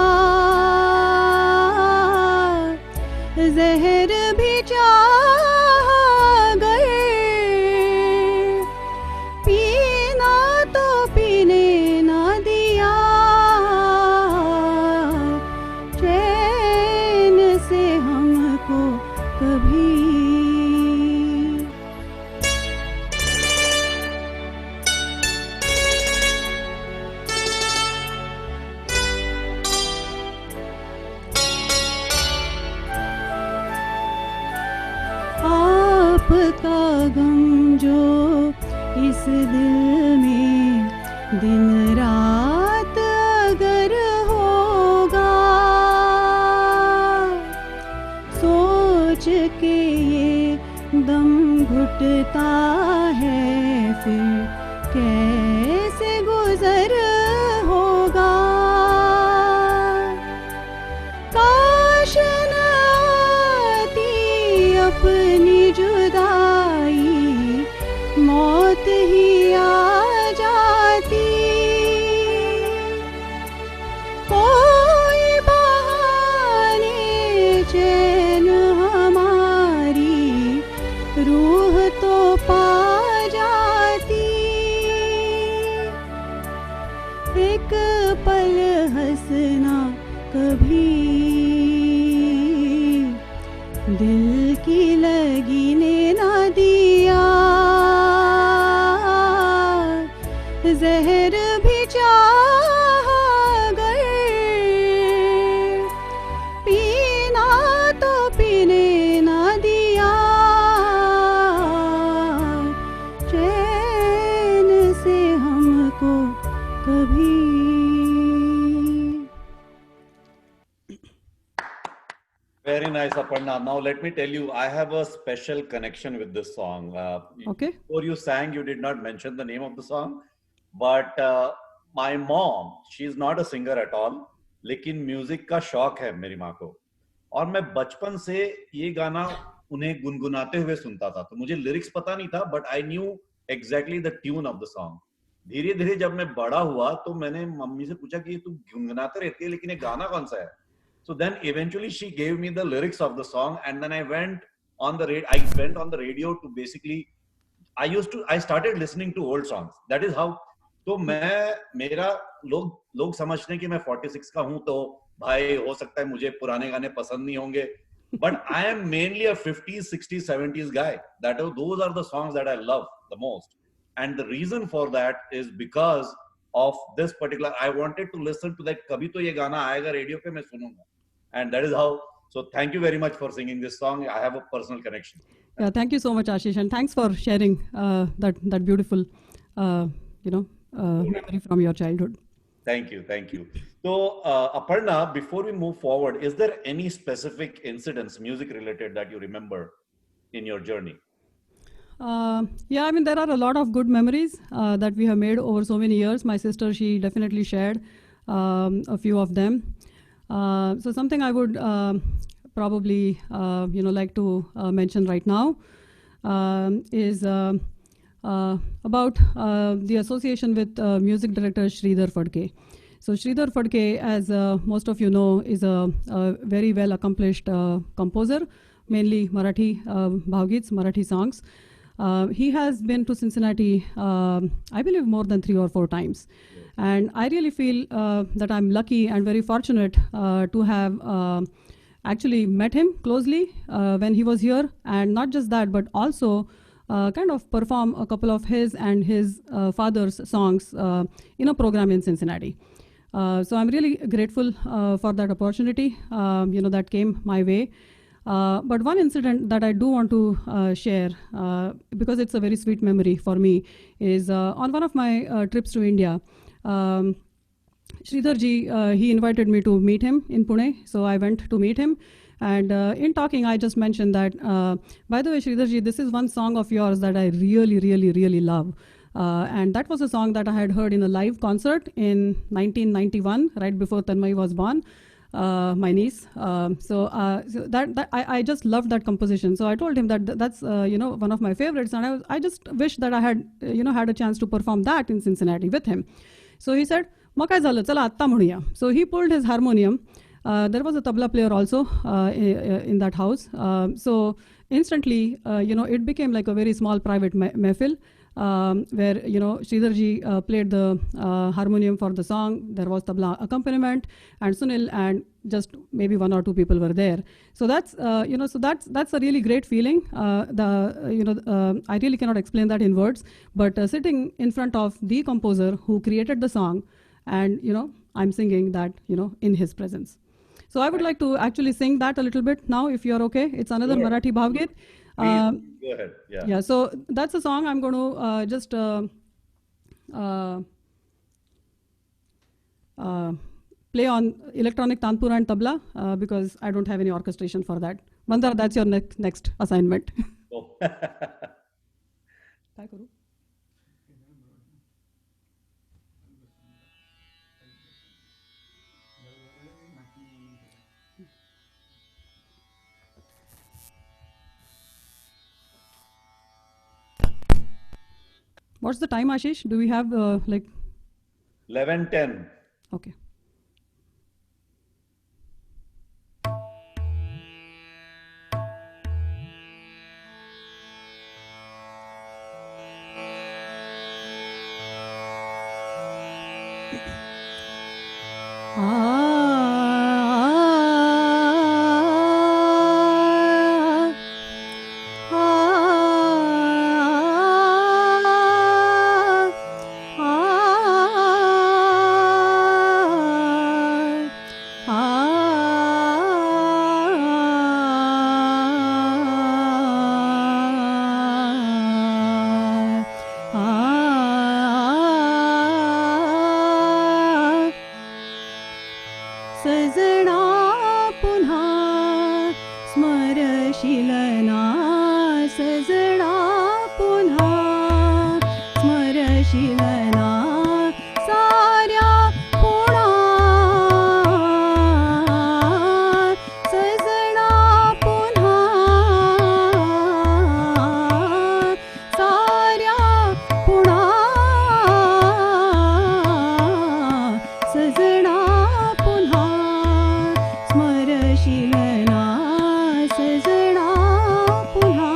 में दिन रात अगर होगा, सोच के ये दम घुटता है, फिर कैसे गुजर होगा। काश न आती अपनी जुदाई, मौत ही आ जाती। कोई बहाने चैन हमारी रूह तो पा जाती। एक पल हंसना कभी दिल की लगी ने ना दिया, जहर भी चाह अगर पीना तो पीने ना दिया, चैन से हमको कभी। Very nice, Aparna. Now let me tell you, I have a special connection with this song. Okay. Before you sang, you did not mention the name of the song, but my mom, she is not a singer at all, लेकिन music का शौक है मेरी माँ को, और मैं बचपन से ये गाना उन्हें गुनगुनाते हुए सुनता था। तो मुझे लिरिक्स पता नहीं था, but I knew exactly the tune of the song. धीरे धीरे जब मैं बड़ा हुआ तो मैंने मम्मी से पूछा कि तू गुनगुनाते रहती है, लेकिन ये गाना कौन सा है? So then eventually she gave me the lyrics of the song, and then I went on the radio to basically, I started listening to old songs. That is how. तो मेरा लोग समझते हैं कि मैं 46 का हूं, तो भाई हो सकता है मुझे पुराने गाने पसंद नहीं होंगे, but I am mainly a 50s, 60s, 70s guy. Those are the songs that I love the most, and the reason for that is because of this particular. I wanted to listen to that. कभी तो ये गाना आएगा radio पे, मैं सुनूंगा, and that is how. So thank you very much for singing this song. I have a personal connection. Yeah, thank you so much, Ashish, and thanks for sharing that beautiful, memory from your childhood. Thank you. So, Aparna, before we move forward, is there any specific incidents, music related, that you remember in your journey? Yeah, I mean, there are a lot of good memories that we have made over so many years. My sister, she definitely shared a few of them. So something I would probably, like to mention right now is about the association with music director Sridhar Phadke. So Sridhar Phadke, as most of you know, is a very well accomplished composer, mainly Marathi bhavgits, Marathi songs. He has been to Cincinnati, I believe, more than 3 or 4 times. And I really feel that I'm lucky and very fortunate to have actually met him closely when he was here. And not just that, but also kind of perform a couple of his and his father's songs in a program in Cincinnati. So I'm really grateful for that opportunity, that came my way. But one incident that I do want to share, because it's a very sweet memory for me, is on one of my trips to India. Sridhar ji, he invited me to meet him in Pune, so I went to meet him. And in talking, I just mentioned that, by the way, Sridhar ji, this is one song of yours that I really, really, really love. And that was a song that I had heard in a live concert in 1991, right before Tanmay was born, my niece. So I just loved that composition. So I told him that that's one of my favorites, and I just wish that I had had a chance to perform that in Cincinnati with him. So he said, "Mग काय झालं, चला आत्ता म्हणूया." So he pulled his harmonium. There was a tabla player also in that house. So instantly, it became like a very small private mehfil, where Sridhar ji played the harmonium for the song. There was tabla accompaniment, and Sunil and just maybe 1 or 2 people were there. So that's that's a really great feeling. I really cannot explain that in words, but sitting in front of the composer who created the song, and I'm singing that in his presence. So I would like to actually sing that a little bit now, if you're okay. It's another Marathi bhavgit. Go ahead. Yeah. So that's a song I'm going to just play on electronic tanpura and tabla because I don't have any orchestration for that. Mandar, that's your next assignment. Oh. काय करू? What's the time, Ashish? Do we have like 11:10. okay. सजना पुन्हा स्मरशिलना सजना पुन्हा स्मरशिलना साऱ्या पुणा सजना पुन्हा साऱ्या पुणा सजना पुन्हा स्मरशिलना सजना पुन्हा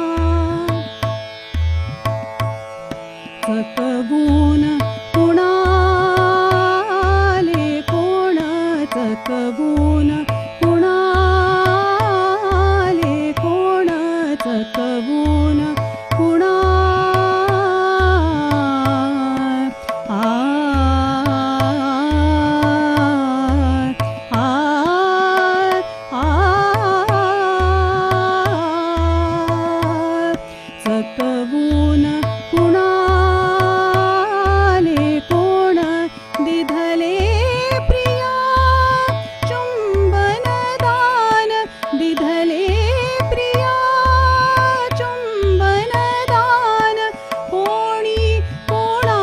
चकवून कुणाले कोण चकवून कुणाले कोण चकवून कुणा चकवून कुणाले कोण दिधले प्रिया चुंबनदान दिधले प्रिया चुंबनदान कोणी कोणा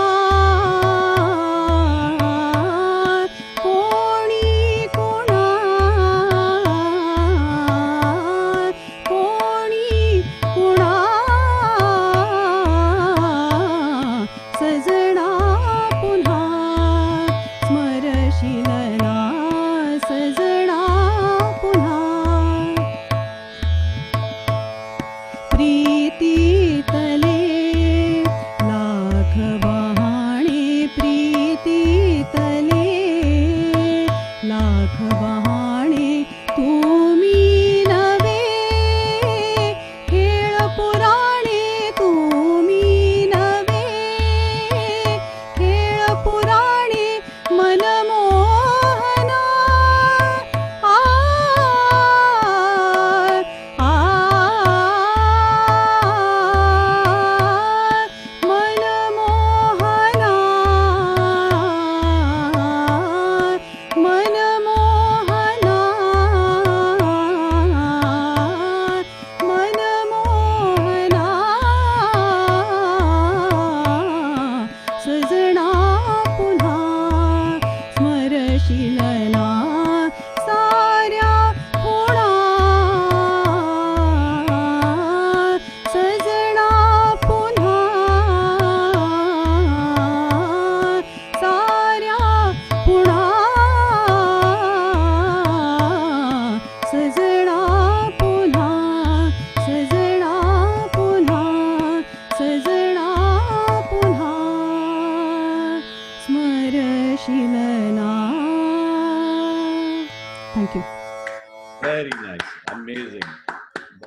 कोणी कोणा कोणी कुणा सजना पुन्हा स्मरशिलना सजना पुन्हा प्रीतीतले लाख वहाणे प्रीतीतले लाख वहाणे तुम्ही नवे खेळ पुराणे तुम्ही नवे खेळ पुराणे मनमोहना आ आ मनमोहना मनमोहना मनमोहना सजना पुन्हा स्मरशिलना साऱ्या पुणा सजना पुन्हा साऱ्या पुणा सजना पुन्हा सजना पुन्हा सजना पुन्हा स्मरशिलना. Thank you. Very nice, amazing.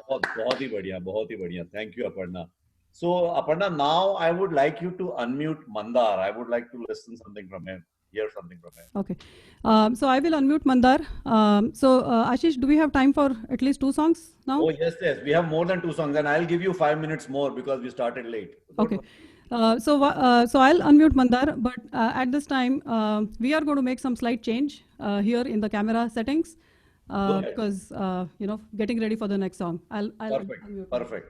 बहुत ही बढ़िया. Thank you, Aparna. So, Aparna, now I would like you to unmute Mandar. I would like to listen something from him, hear something from him. Okay. So I will unmute Mandar. Ashish, do we have time for at least 2 songs now? Oh, yes. We have more than 2 songs, and I'll give you 5 minutes more because we started late. Okay. So I'll unmute Mandar, but at this time, we are going to make some slight change here in the camera settings ahead. because, getting ready for the next song. I'll Perfect. unmute Mandar. Perfect.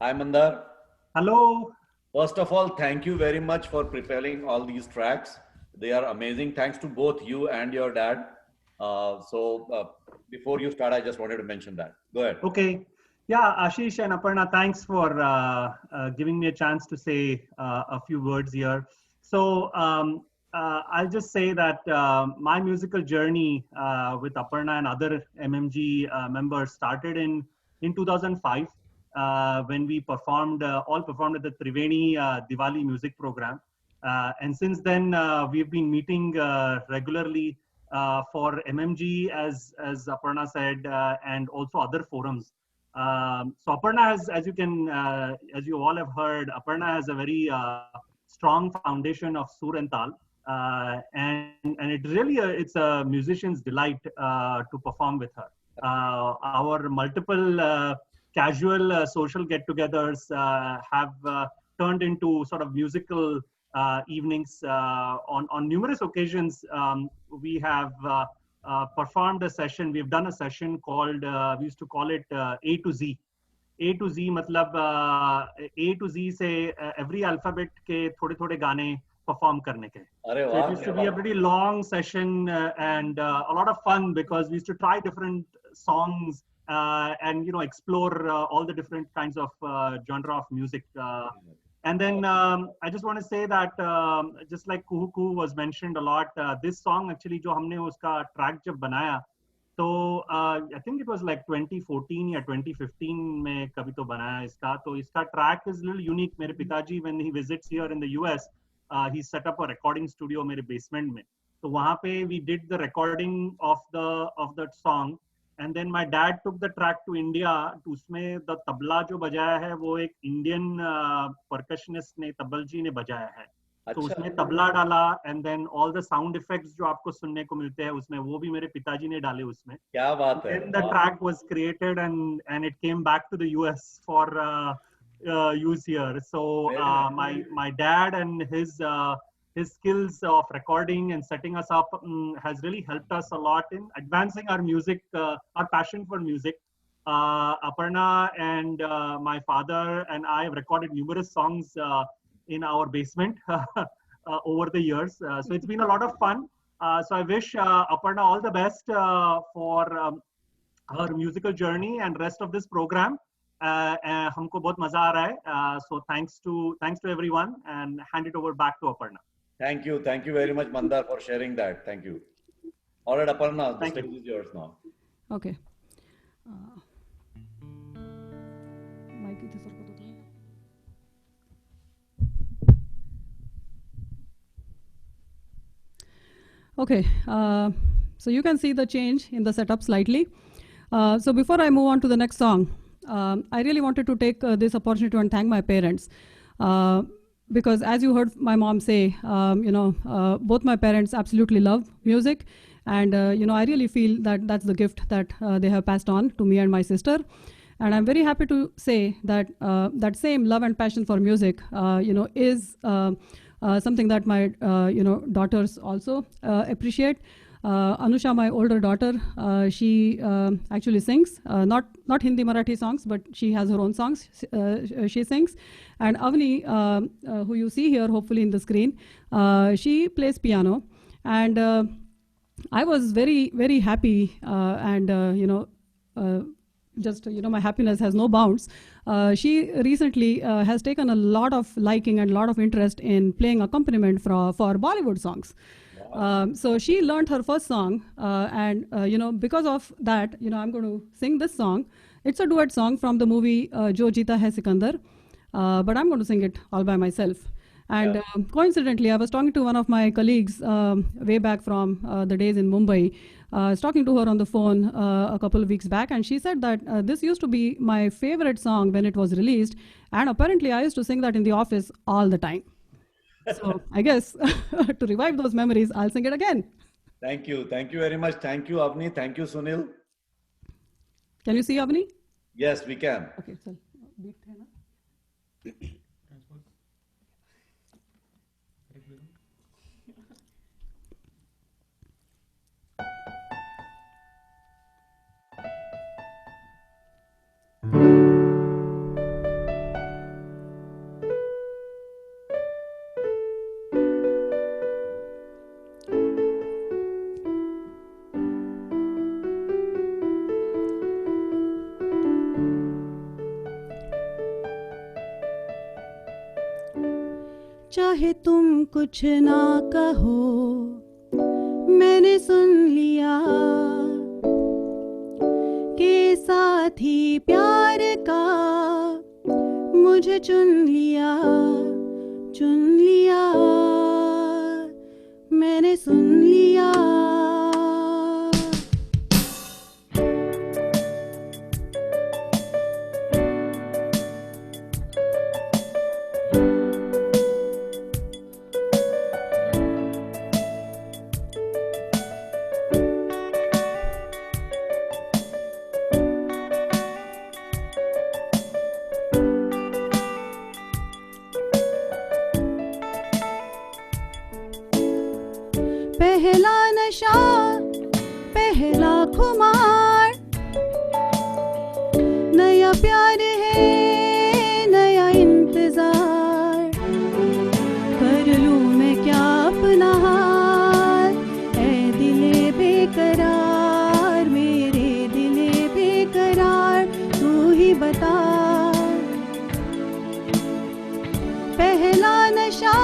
Hi, Mandar. Hello. First of all, thank you very much for preparing all these tracks. They are amazing. Thanks to both you and your dad. Before you start, I just wanted to mention that. Go ahead. Okay. Yeah, Ashish and Aparna, thanks for giving me a chance to say a few words here. So I'll just say that my musical journey with Aparna and other MMG members started in 2005 when we all performed at the Triveni Diwali music program. And since then, we've been meeting regularly for MMG, as Aparna said, and also other forums. So Aparna has, as you all have heard, Aparna has a very strong foundation of Sur and Tal, and it's a musician's delight to perform with her. Our multiple casual social get-togethers have turned into sort of musical evenings. On numerous occasions, we have performed a session. We've done a session called, we used to call it A to Z. A to Z matlab A to Z se every alphabet ke thode gaane perform karne ke. So it used to be a pretty long session and a lot of fun because we used to try different songs and explore all the different kinds of genre of music. And then I just want to say that just like Kuhu was mentioned a lot, this song actually जो हमने उसका track जब बनाया, तो I think it was like 2014 or 2015 में कभी तो बनाया इसका, तो इसका track is a little unique. मेरे पिताजी when he visits here in the US, he set up a recording studio मेरे basement में, तो वहाँ पे we did the recording of that song. And then my dad took the track to India. तो उसमें the tabla जो बजाया है वो एक Indian percussionist ने तबल जी ने बजाया है. तो उसमें तबला डाला and then all the sound effects जो आपको सुनने को मिलते हैं उसमें वो भी मेरे पिताजी ने डाले उसमें. क्या बात है. Then the track was created and it came back to the US for use here. So my dad and his skills of recording and setting us up has really helped us a lot in advancing our music, our passion for music. Aparna and my father and I have recorded numerous songs in our basement over the years. So it's been a lot of fun. So I wish Aparna all the best for her musical journey and rest of this program. हमको बहुत मजा आ रहा है. So thanks to everyone and hand it over back to Aparna. Thank you very much, Mandar, for sharing that. Thank you. All right, Aparna, the stage is yours now. Okay. Mic इथे सरकत होतं. Okay, so you can see the change in the setup slightly. So before I move on to the next song, I really wanted to take this opportunity and thank my parents. Because as you heard my mom say, both my parents absolutely love music. And, I really feel that that's the gift that they have passed on to me and my sister. And I'm very happy to say that that same love and passion for music, is something that my, daughters also appreciate. Anusha, my older daughter, she actually sings, not Hindi Marathi songs, but she has her own songs she sings. And Avni, who you see here hopefully in the screen, she plays piano. And I was very, very happy and, my happiness has no bounds. She recently has taken a lot of liking and a lot of interest in playing accompaniment for Bollywood songs. So she learned her first song, and because of that, I'm going to sing this song. It's a duet song from the movie Jo Jeeta Hai Sikandar, but I'm going to sing it all by myself. And coincidentally, I was talking to one of my colleagues way back from the days in Mumbai. I was talking to her on the phone a couple of weeks back, and she said that this used to be my favorite song when it was released, and apparently I used to sing that in the office all the time. So I guess to revive those memories, I'll sing it again. Thank you very much. Thank you, Avni. Thank you, Sunil. Can you see Avni? Yes, we can. Okay, चल beat है ना? चाहे तुम कुछ ना कहो, मैंने सुन लिया के साथी प्यार का मुझे चुन लिया, मैंने सुन लिया। पहला नशा, पहला खुमार, नया प्यार है, नया इंतजार, कर लूं मैं क्या अपना हाल, ऐ दिले बेकरार, मेरे दिले बेकरार, तू ही बता। पहला नशा,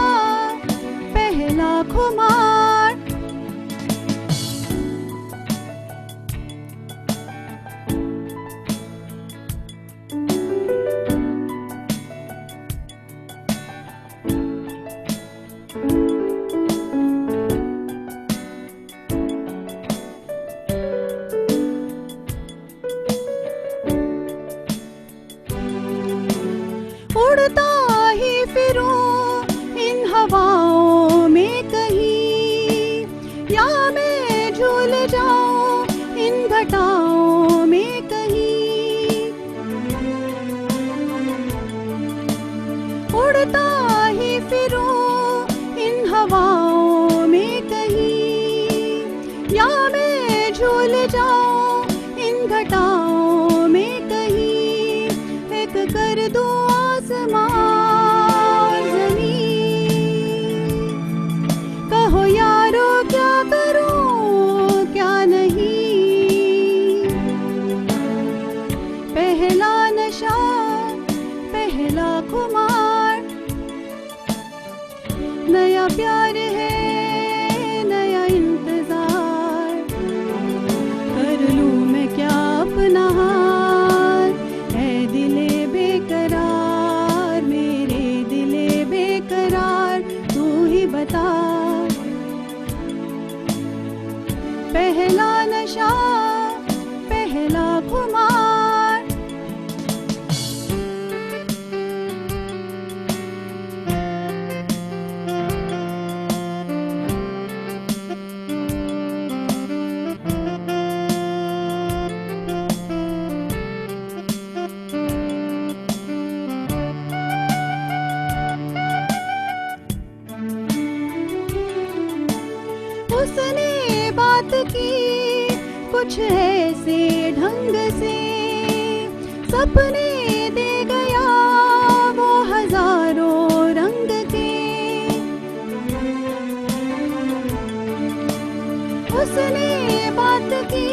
पहला खुमार, उड़ता ही फिरूं इन हवाओं में कहीं, या मैं झूल जाऊं इन घटाओं में कहीं। उड़ता ही फिरूं इन हवाओं में कहीं, या मैं झूल जाऊं इन घटाओं में कहीं। एक कर दूं आसमान ज़मीन, कहो यारो क्या करूं क्या नहीं। पहला नशा, पहला खुमार, नया प्यार है, नया इंतजार, कर लूं मैं क्या अपना हाल, ऐ दिले बेकरार, मेरे दिले बेकरार, तू ही बता। पहला नशा, पहला खुमार, उसने बात की कुछ ऐसे ढंग से, सपने दे गया वो हजारों रंग के। उसने बात की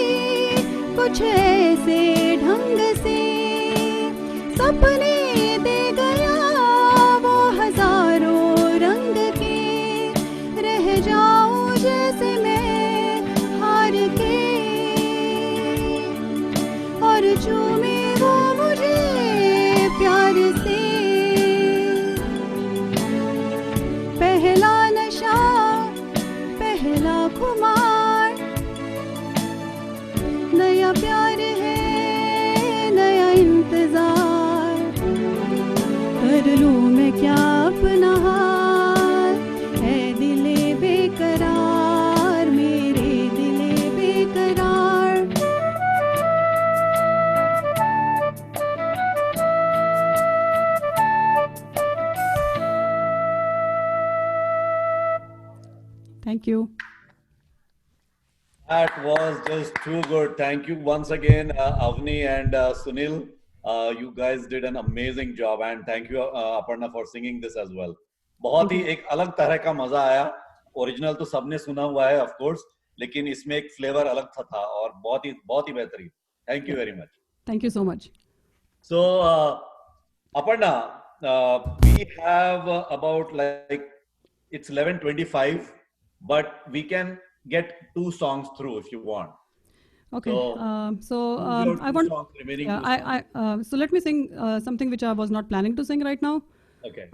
कुछ ऐसे ढंग से, सपने दे गया वो हजारों रंग के। रह जाऊं जैसे मैं हार के, और चूमे वो मुझे प्यार से। पहला नशा, पहला खुमार, नया प्यार है, नया इंतजार, Thank you. That was just too good. Thank you once again, Avni and Sunil. You guys did an amazing job, and thank you, Aparna, for singing this as well. बहुत ही एक अलग तरह का मजा आया. ओरिजिनल तो सबने सुना हुआ है, of course, लेकिन इसमें एक फ्लेवर अलग था और बहुत ही बेहतरीन. Thank you very much. Thank you so much. So, Aparna, we have about like it's 11:25, but we can get 2 songs through if you want. Okay. So, I want. songs remaining. Yeah, so let me sing something which I was not planning to sing right now. Okay.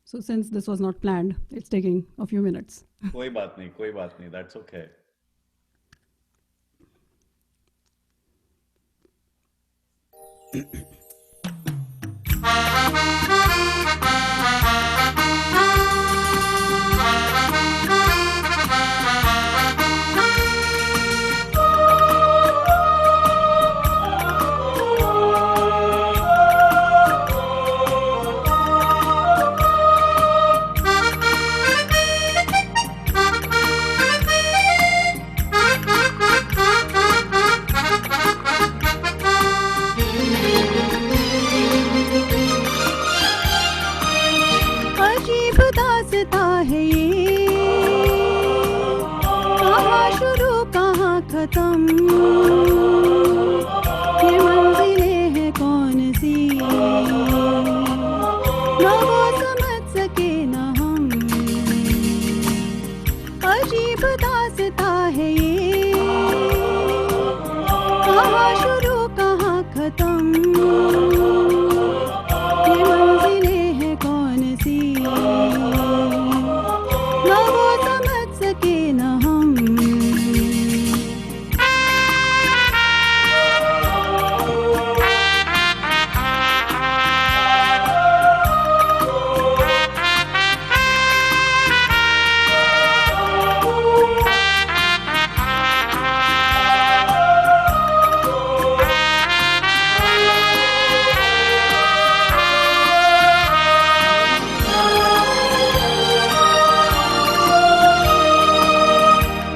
So since this was not planned, it's taking a few minutes. कोई बात नहीं. That's okay. अजीब दास्ता है ये, कहाँ शुरू कहाँ खत्म, ये मंजिलें हैं कौन सी, न वो समझ सके न हम. अजीब दास्ता है ये, कहाँ शुरू कहाँ खत्म, ये मंजिलें हैं कौन सी, न वो समझ सके न हम.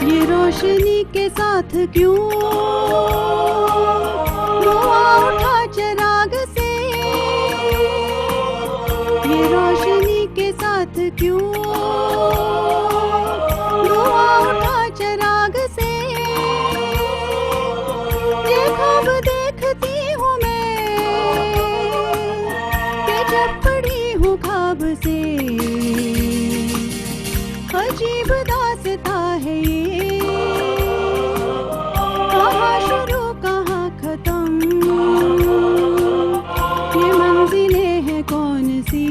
ये रोशनी के साथ क्यों धुआं उठा चिराग से, ये रोशनी के साथ क्यों धुआं उठा चिराग से, ये ख्वाब देखती हूँ मैं कि जब पड़ी हूँ ख्वाब से. अजीब दास्ता है ये, कहाँ शुरू कहाँ खत्म, ये मंजिलें हैं कौन सी,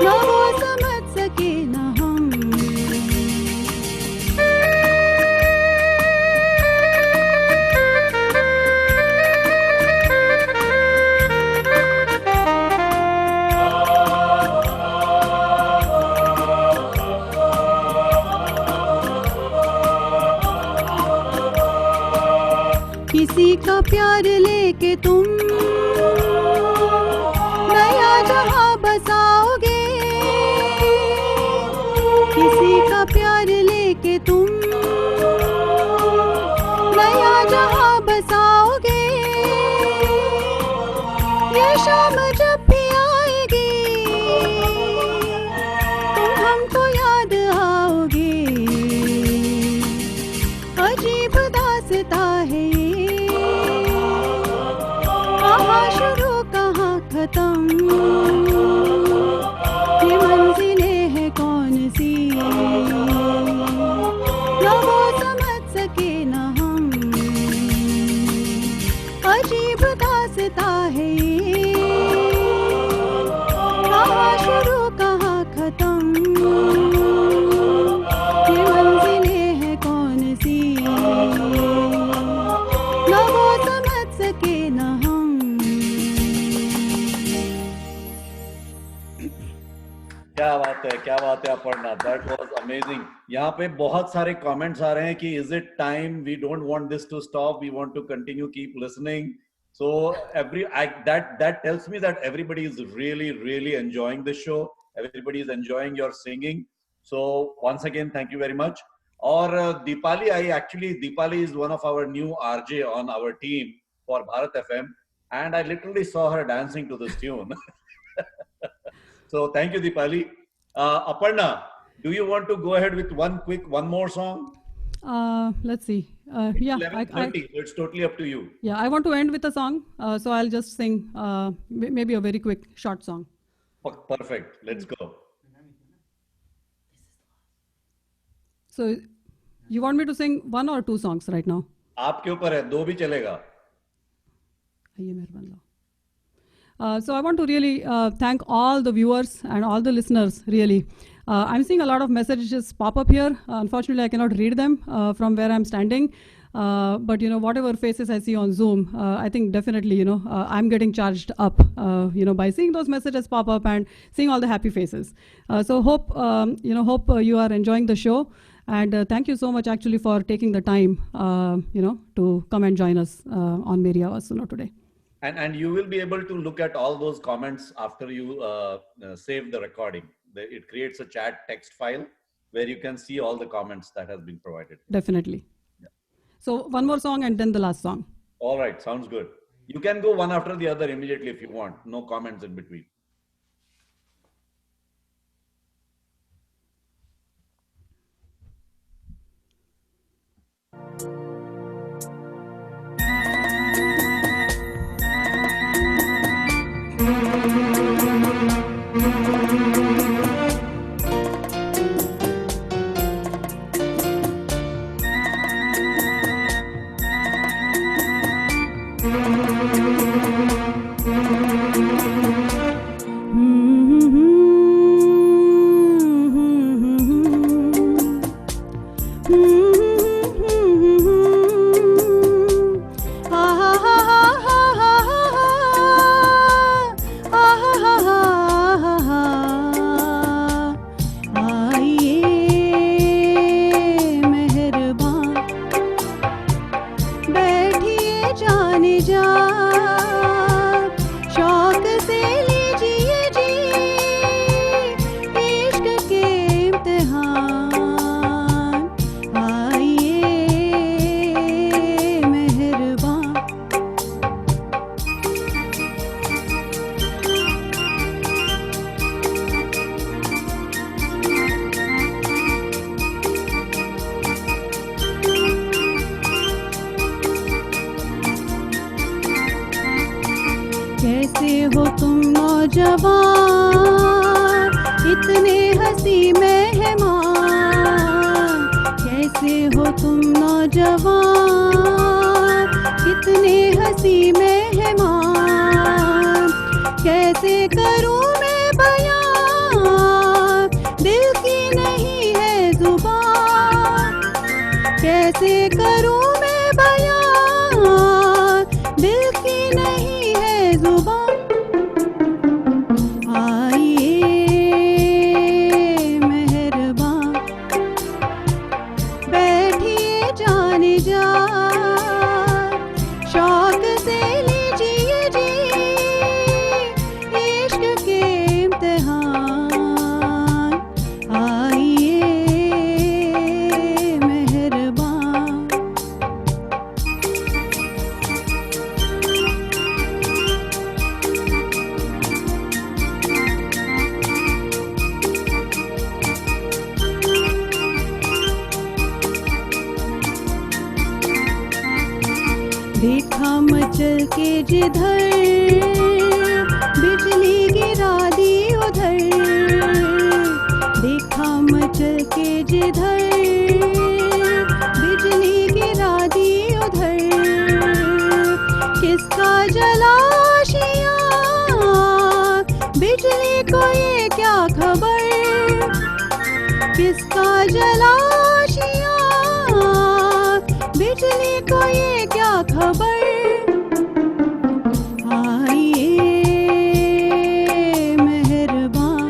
न वो समझ सके न हम. किसी का प्यार लेके तुम नया जहां बसाओगे, किसी का प्यार लेके तुम नया जहां बसाओगे, ये शाम जब भी आएगी तुम हमको याद आओगे. अजीब दास्ता है ये, कहाँ शुरू कहाँ खत्म, ये मंजिलें हैं कौन सी, न वो समझ सके न हम. अजीब दास्ता है ये. क्या बात है अपर्णा, दैट वाज अमेजिंग। यहाँ पे बहुत सारे कमेंट्स आ रहे हैं कि is it time, we don't want this to stop, we want to continue, keep listening. So that tells me that everybody is really enjoying the show. Everybody is enjoying your singing. So once again, thank you very much. Or Deepali, Deepali is one of our new RJ on our team for Bharat FM, and I literally saw her dancing to this tune. So thank you, Deepali. Aparna, do you want to go ahead with one more song? Let's see. Yeah, 11:30, so it's totally up to you. yeah, I want to end with a song, so I'll just sing maybe a very quick, short song. Perfect. Let's go. So, you want me to sing one or two songs right now? आपके ऊपर है, दो भी चलेगा। आइए मेहरबान लो। So I want to really thank all the viewers and all the listeners, really. I'm seeing a lot of messages pop up here. Unfortunately, I cannot read them from where I'm standing. But, you know, whatever faces I see on Zoom, I think definitely, you know, I'm getting charged up, you know, by seeing those messages pop up and seeing all the happy faces. So hope, hope you are enjoying the show. And thank you so much actually for taking the time, to come and join us on Meri Awaaz Suno today. And you will be able to look at all those comments after you save the recording. It creates a chat text file where you can see all the comments that has been provided. Definitely. Yeah. So one more song and then the last song. All right, sounds good. You can go one after the other immediately if you want. No comments in between. कैसे हो तुम नौजवान इतने हंसी मेहमान, कैसे हो तुम नौजवान इतने हंसी मेहमान, कैसे करूं मैं बयान दिल की नहीं है जुबान, कैसे करूं मैं बयान दिल की नहीं है जुबान। आइए मेहरबान बैठिए जाने जा, शौक से लीजिए जी इश्क के इम्तिहान। आइए मेहरबान। देखा मचल के जिधर बिजली गिरा दी उधर, देखा मचल के जिधर बिजली गिरा दी उधर, किसका जलाशिया बिजली को ये क्या खबर, किसका जलाशिया बिजली को ये क्या खबर। आइए मेहरबान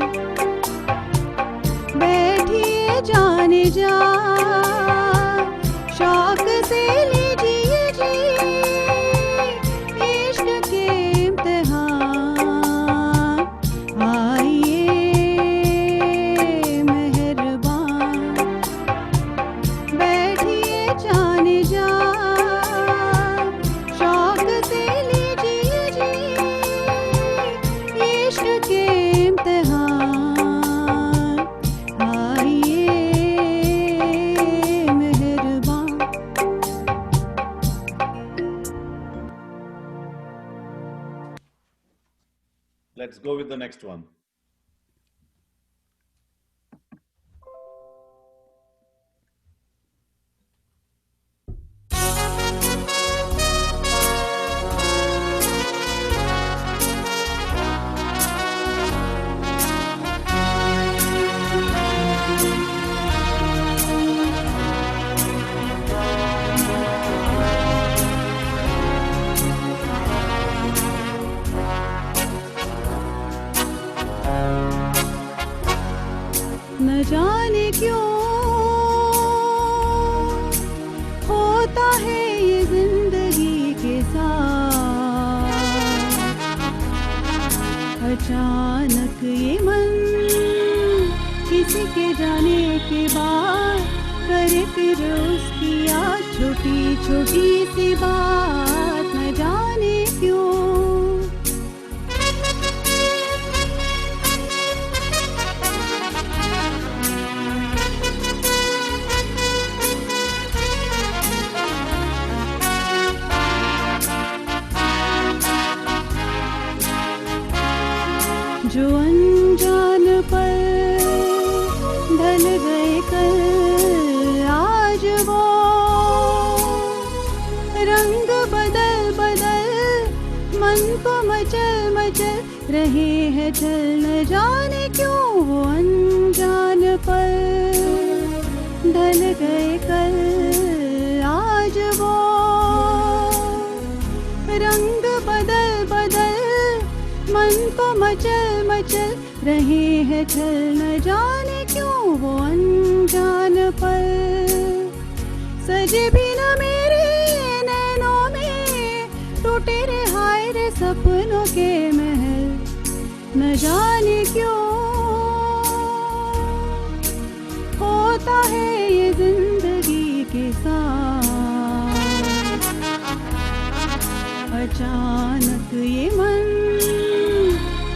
Let's go with the next one. न जाने क्यों होता है ये जिंदगी के साथ, अचानक ये मन किसी के जाने के बाद करे फिर उसकी याद, छोटी छोटी सी बात, न जाने क्यों। जो अनजान पर ढल गए कल, आज वो रंग बदल बदल मन को मचल मचल रहे हैं चल, न जाने क्यों वो अनजान पर ढल गए कल, आज वो रंग बदल बदल मन को मचल मचल रहे हैं चल, न जाने क्यों वो अनजान पर सजे भी न मेरे नैनों में, टूटे रे हाय रे सपनों के महल, न जाने क्यों होता है ये जिंदगी के साथ, अचानक ये मन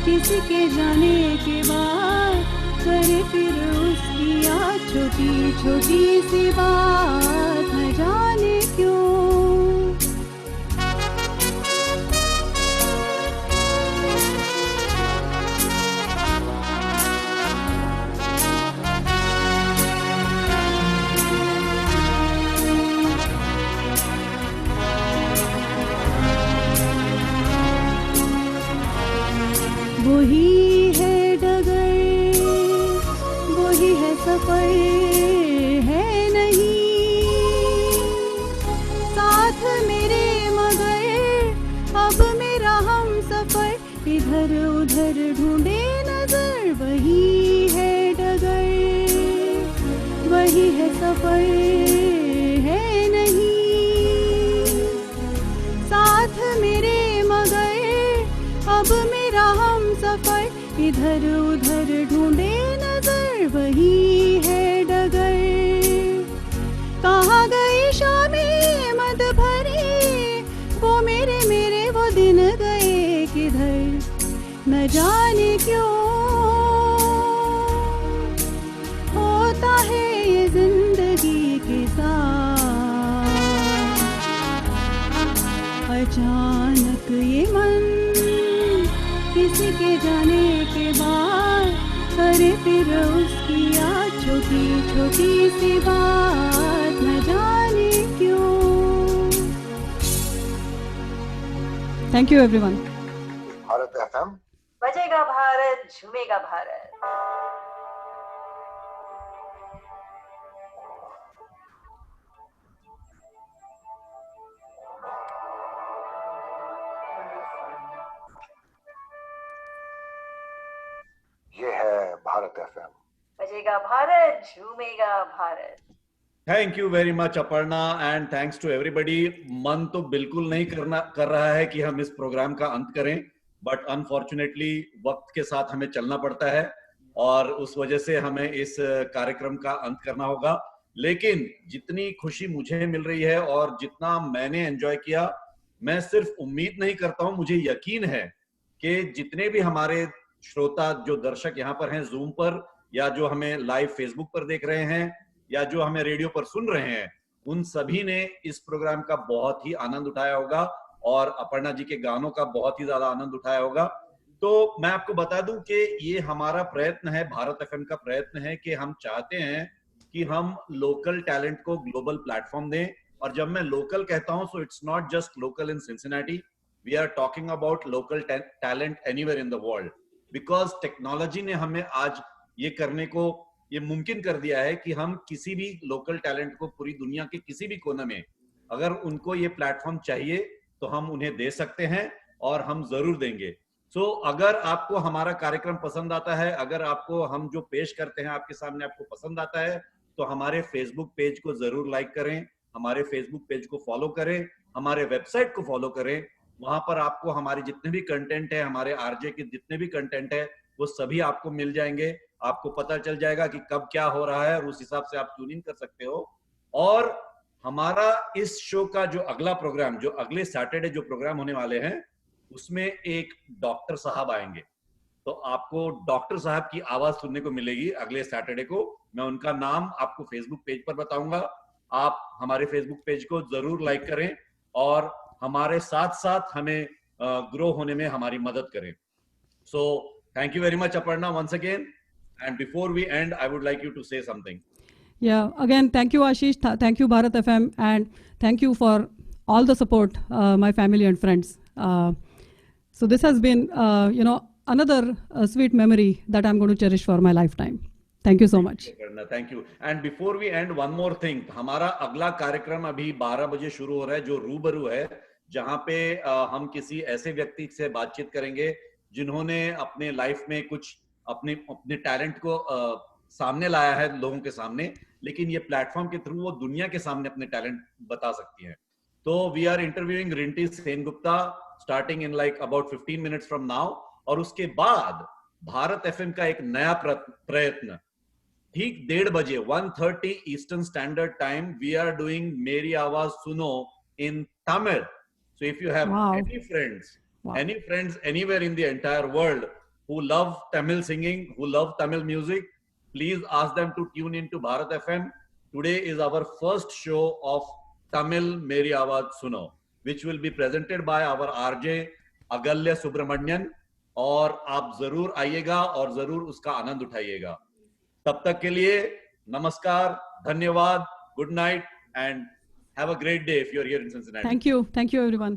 किसी के जाने के बाद करे फिर उसकी याद, छोटी छोटी सी बात, न जाने क्यों। वही है डगर, वही है सफर, है नहीं साथ मेरे मगर अब मेरा हम सफर, इधर उधर ढूंढे नजर, वही है डगर, वही है सफर, है नहीं साथ मेरे मगर अब मेरा हम सफर, इधर उधर ढूंढे नजर, वही है डगर। कहाँ गई शामें मद भरी, वो मेरे मेरे वो दिन गए किधर, न जाने क्यों होता है ये जिंदगी के साथ, अचानक ये मन किसी के जाने के बाद करे फिर उसकी याद, छोटी छोटी सी बात, न जाने क्यों। Thank you everyone. Bharat FM, बजेगा भारत, झूमेगा भारत। ये है भारत FM। बजेगा भारत, झूमेगा Bharat. Thank you very much Aparna and thanks to everybody. मन तो बिल्कुल नहीं कर रहा है कि हम इस प्रोग्राम का अंत करें, बट अनफॉर्चुनेटली वक्त के साथ हमें चलना पड़ता है और उस वजह से हमें इस कार्यक्रम का अंत करना होगा। लेकिन जितनी खुशी मुझे मिल रही है और जितना मैंने एंजॉय किया, मैं सिर्फ उम्मीद नहीं करता हूं, मुझे यकीन है कि जितने भी हमारे श्रोता जो दर्शक यहाँ पर हैं जूम पर, या जो हमें लाइव फेसबुक पर देख रहे हैं, या जो हमें रेडियो पर सुन रहे हैं, उन सभी ने इस प्रोग्राम का बहुत ही आनंद उठाया होगा और अपर्णा जी के गानों का बहुत ही ज्यादा आनंद उठाया होगा। तो मैं आपको बता दूं कि ये हमारा प्रयत्न है, भारत एफएम का प्रयत्न है कि हम चाहते हैं कि हम लोकल टैलेंट को ग्लोबल प्लेटफॉर्म दें। और जब मैं लोकल कहता हूं, so it's not just local in Cincinnati, we are talking about local talent anywhere in the world, because technology ने हमें आज ये करने को ये मुमकिन कर दिया है कि हम किसी भी लोकल टैलेंट को पूरी दुनिया के किसी भी कोने में, अगर उनको ये प्लेटफॉर्म चाहिए तो हम उन्हें दे सकते हैं और हम जरूर देंगे। सो अगर आपको हमारा कार्यक्रम पसंद आता है, अगर आपको हम जो पेश करते हैं आपके सामने आपको पसंद आता है, तो हमारे फेसबुक पेज को जरूर लाइक करें, हमारे फेसबुक पेज को फॉलो करें, हमारे वेबसाइट को फॉलो करें। वहां पर आपको हमारे जितने भी कंटेंट है, हमारे आरजे के जितने भी कंटेंट है, वो सभी आपको मिल जाएंगे। आपको पता चल जाएगा कि कब क्या हो रहा है और उस हिसाब से आप ट्यून इन कर सकते हो। और हमारा इस शो का जो अगला प्रोग्राम, जो अगले सैटरडे जो प्रोग्राम होने वाले हैं, उसमें एक डॉक्टर साहब आएंगे। तो आपको डॉक्टर साहब की आवाज सुनने को मिलेगी अगले सैटरडे को। मैं उनका नाम आपको फेसबुक पेज पर बताऊंगा। आप हमारे फेसबुक पेज को जरूर लाइक करें और हमारे साथ साथ हमें ग्रो होने में हमारी मदद करें। So thank you very much Aparna once again, and before we end I would like you to say something. Yeah, again, thank you, Ashish. Thank you, Bharat FM, and thank you for all the support, my family and friends. So this has been, another sweet memory that I'm going to cherish for my lifetime. Thank you so much. Thank you. And before we end, one more thing. हमारा अगला कार्यक्रम अभी 12 बजे शुरू हो रहा है, जो रूबरू है, जहाँ पे हम किसी ऐसे व्यक्ति से बातचीत करेंगे जिन्होंने अपने लाइफ में कुछ अपने टैलेंट को सामने लाया है लोगों के सामने, लेकिन ये प्लेटफॉर्म के थ्रू वो दुनिया के सामने अपने टैलेंट बता सकती हैं। तो we are interviewing Rinti Sengupta starting in like about 15 minutes from now. और उसके बाद भारत एफएम का एक नया प्रयत्न, ठीक 1:30 बजे 1:30 eastern standard time, we are doing मेरी आवाज सुनो इन Tamil. So if you have Wow. any friends anywhere in the entire world who love Tamil singing, who love Tamil music, please ask them to tune into Bharat FM. Today is our first show of Tamil Meri Awaaz Suno, which will be presented by our RJ Agalya Subramanian. और आप जरूर आइएगा और जरूर उसका आनंद उठाइएगा। तब तक के लिए नमस्कार, धन्यवाद, good night, and have a great day if you're here in Cincinnati. Thank you everyone.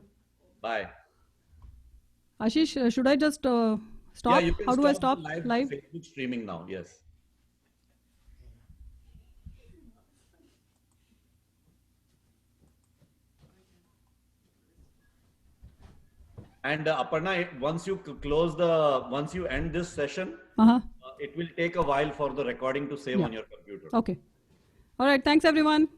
Bye. Ashish, should I just stop? Yeah, you can How do I stop stop the live? Facebook streaming now. Yes. And Aparna, once you end this session, it will take a while for the recording to save on your computer. Okay. All right. Thanks everyone.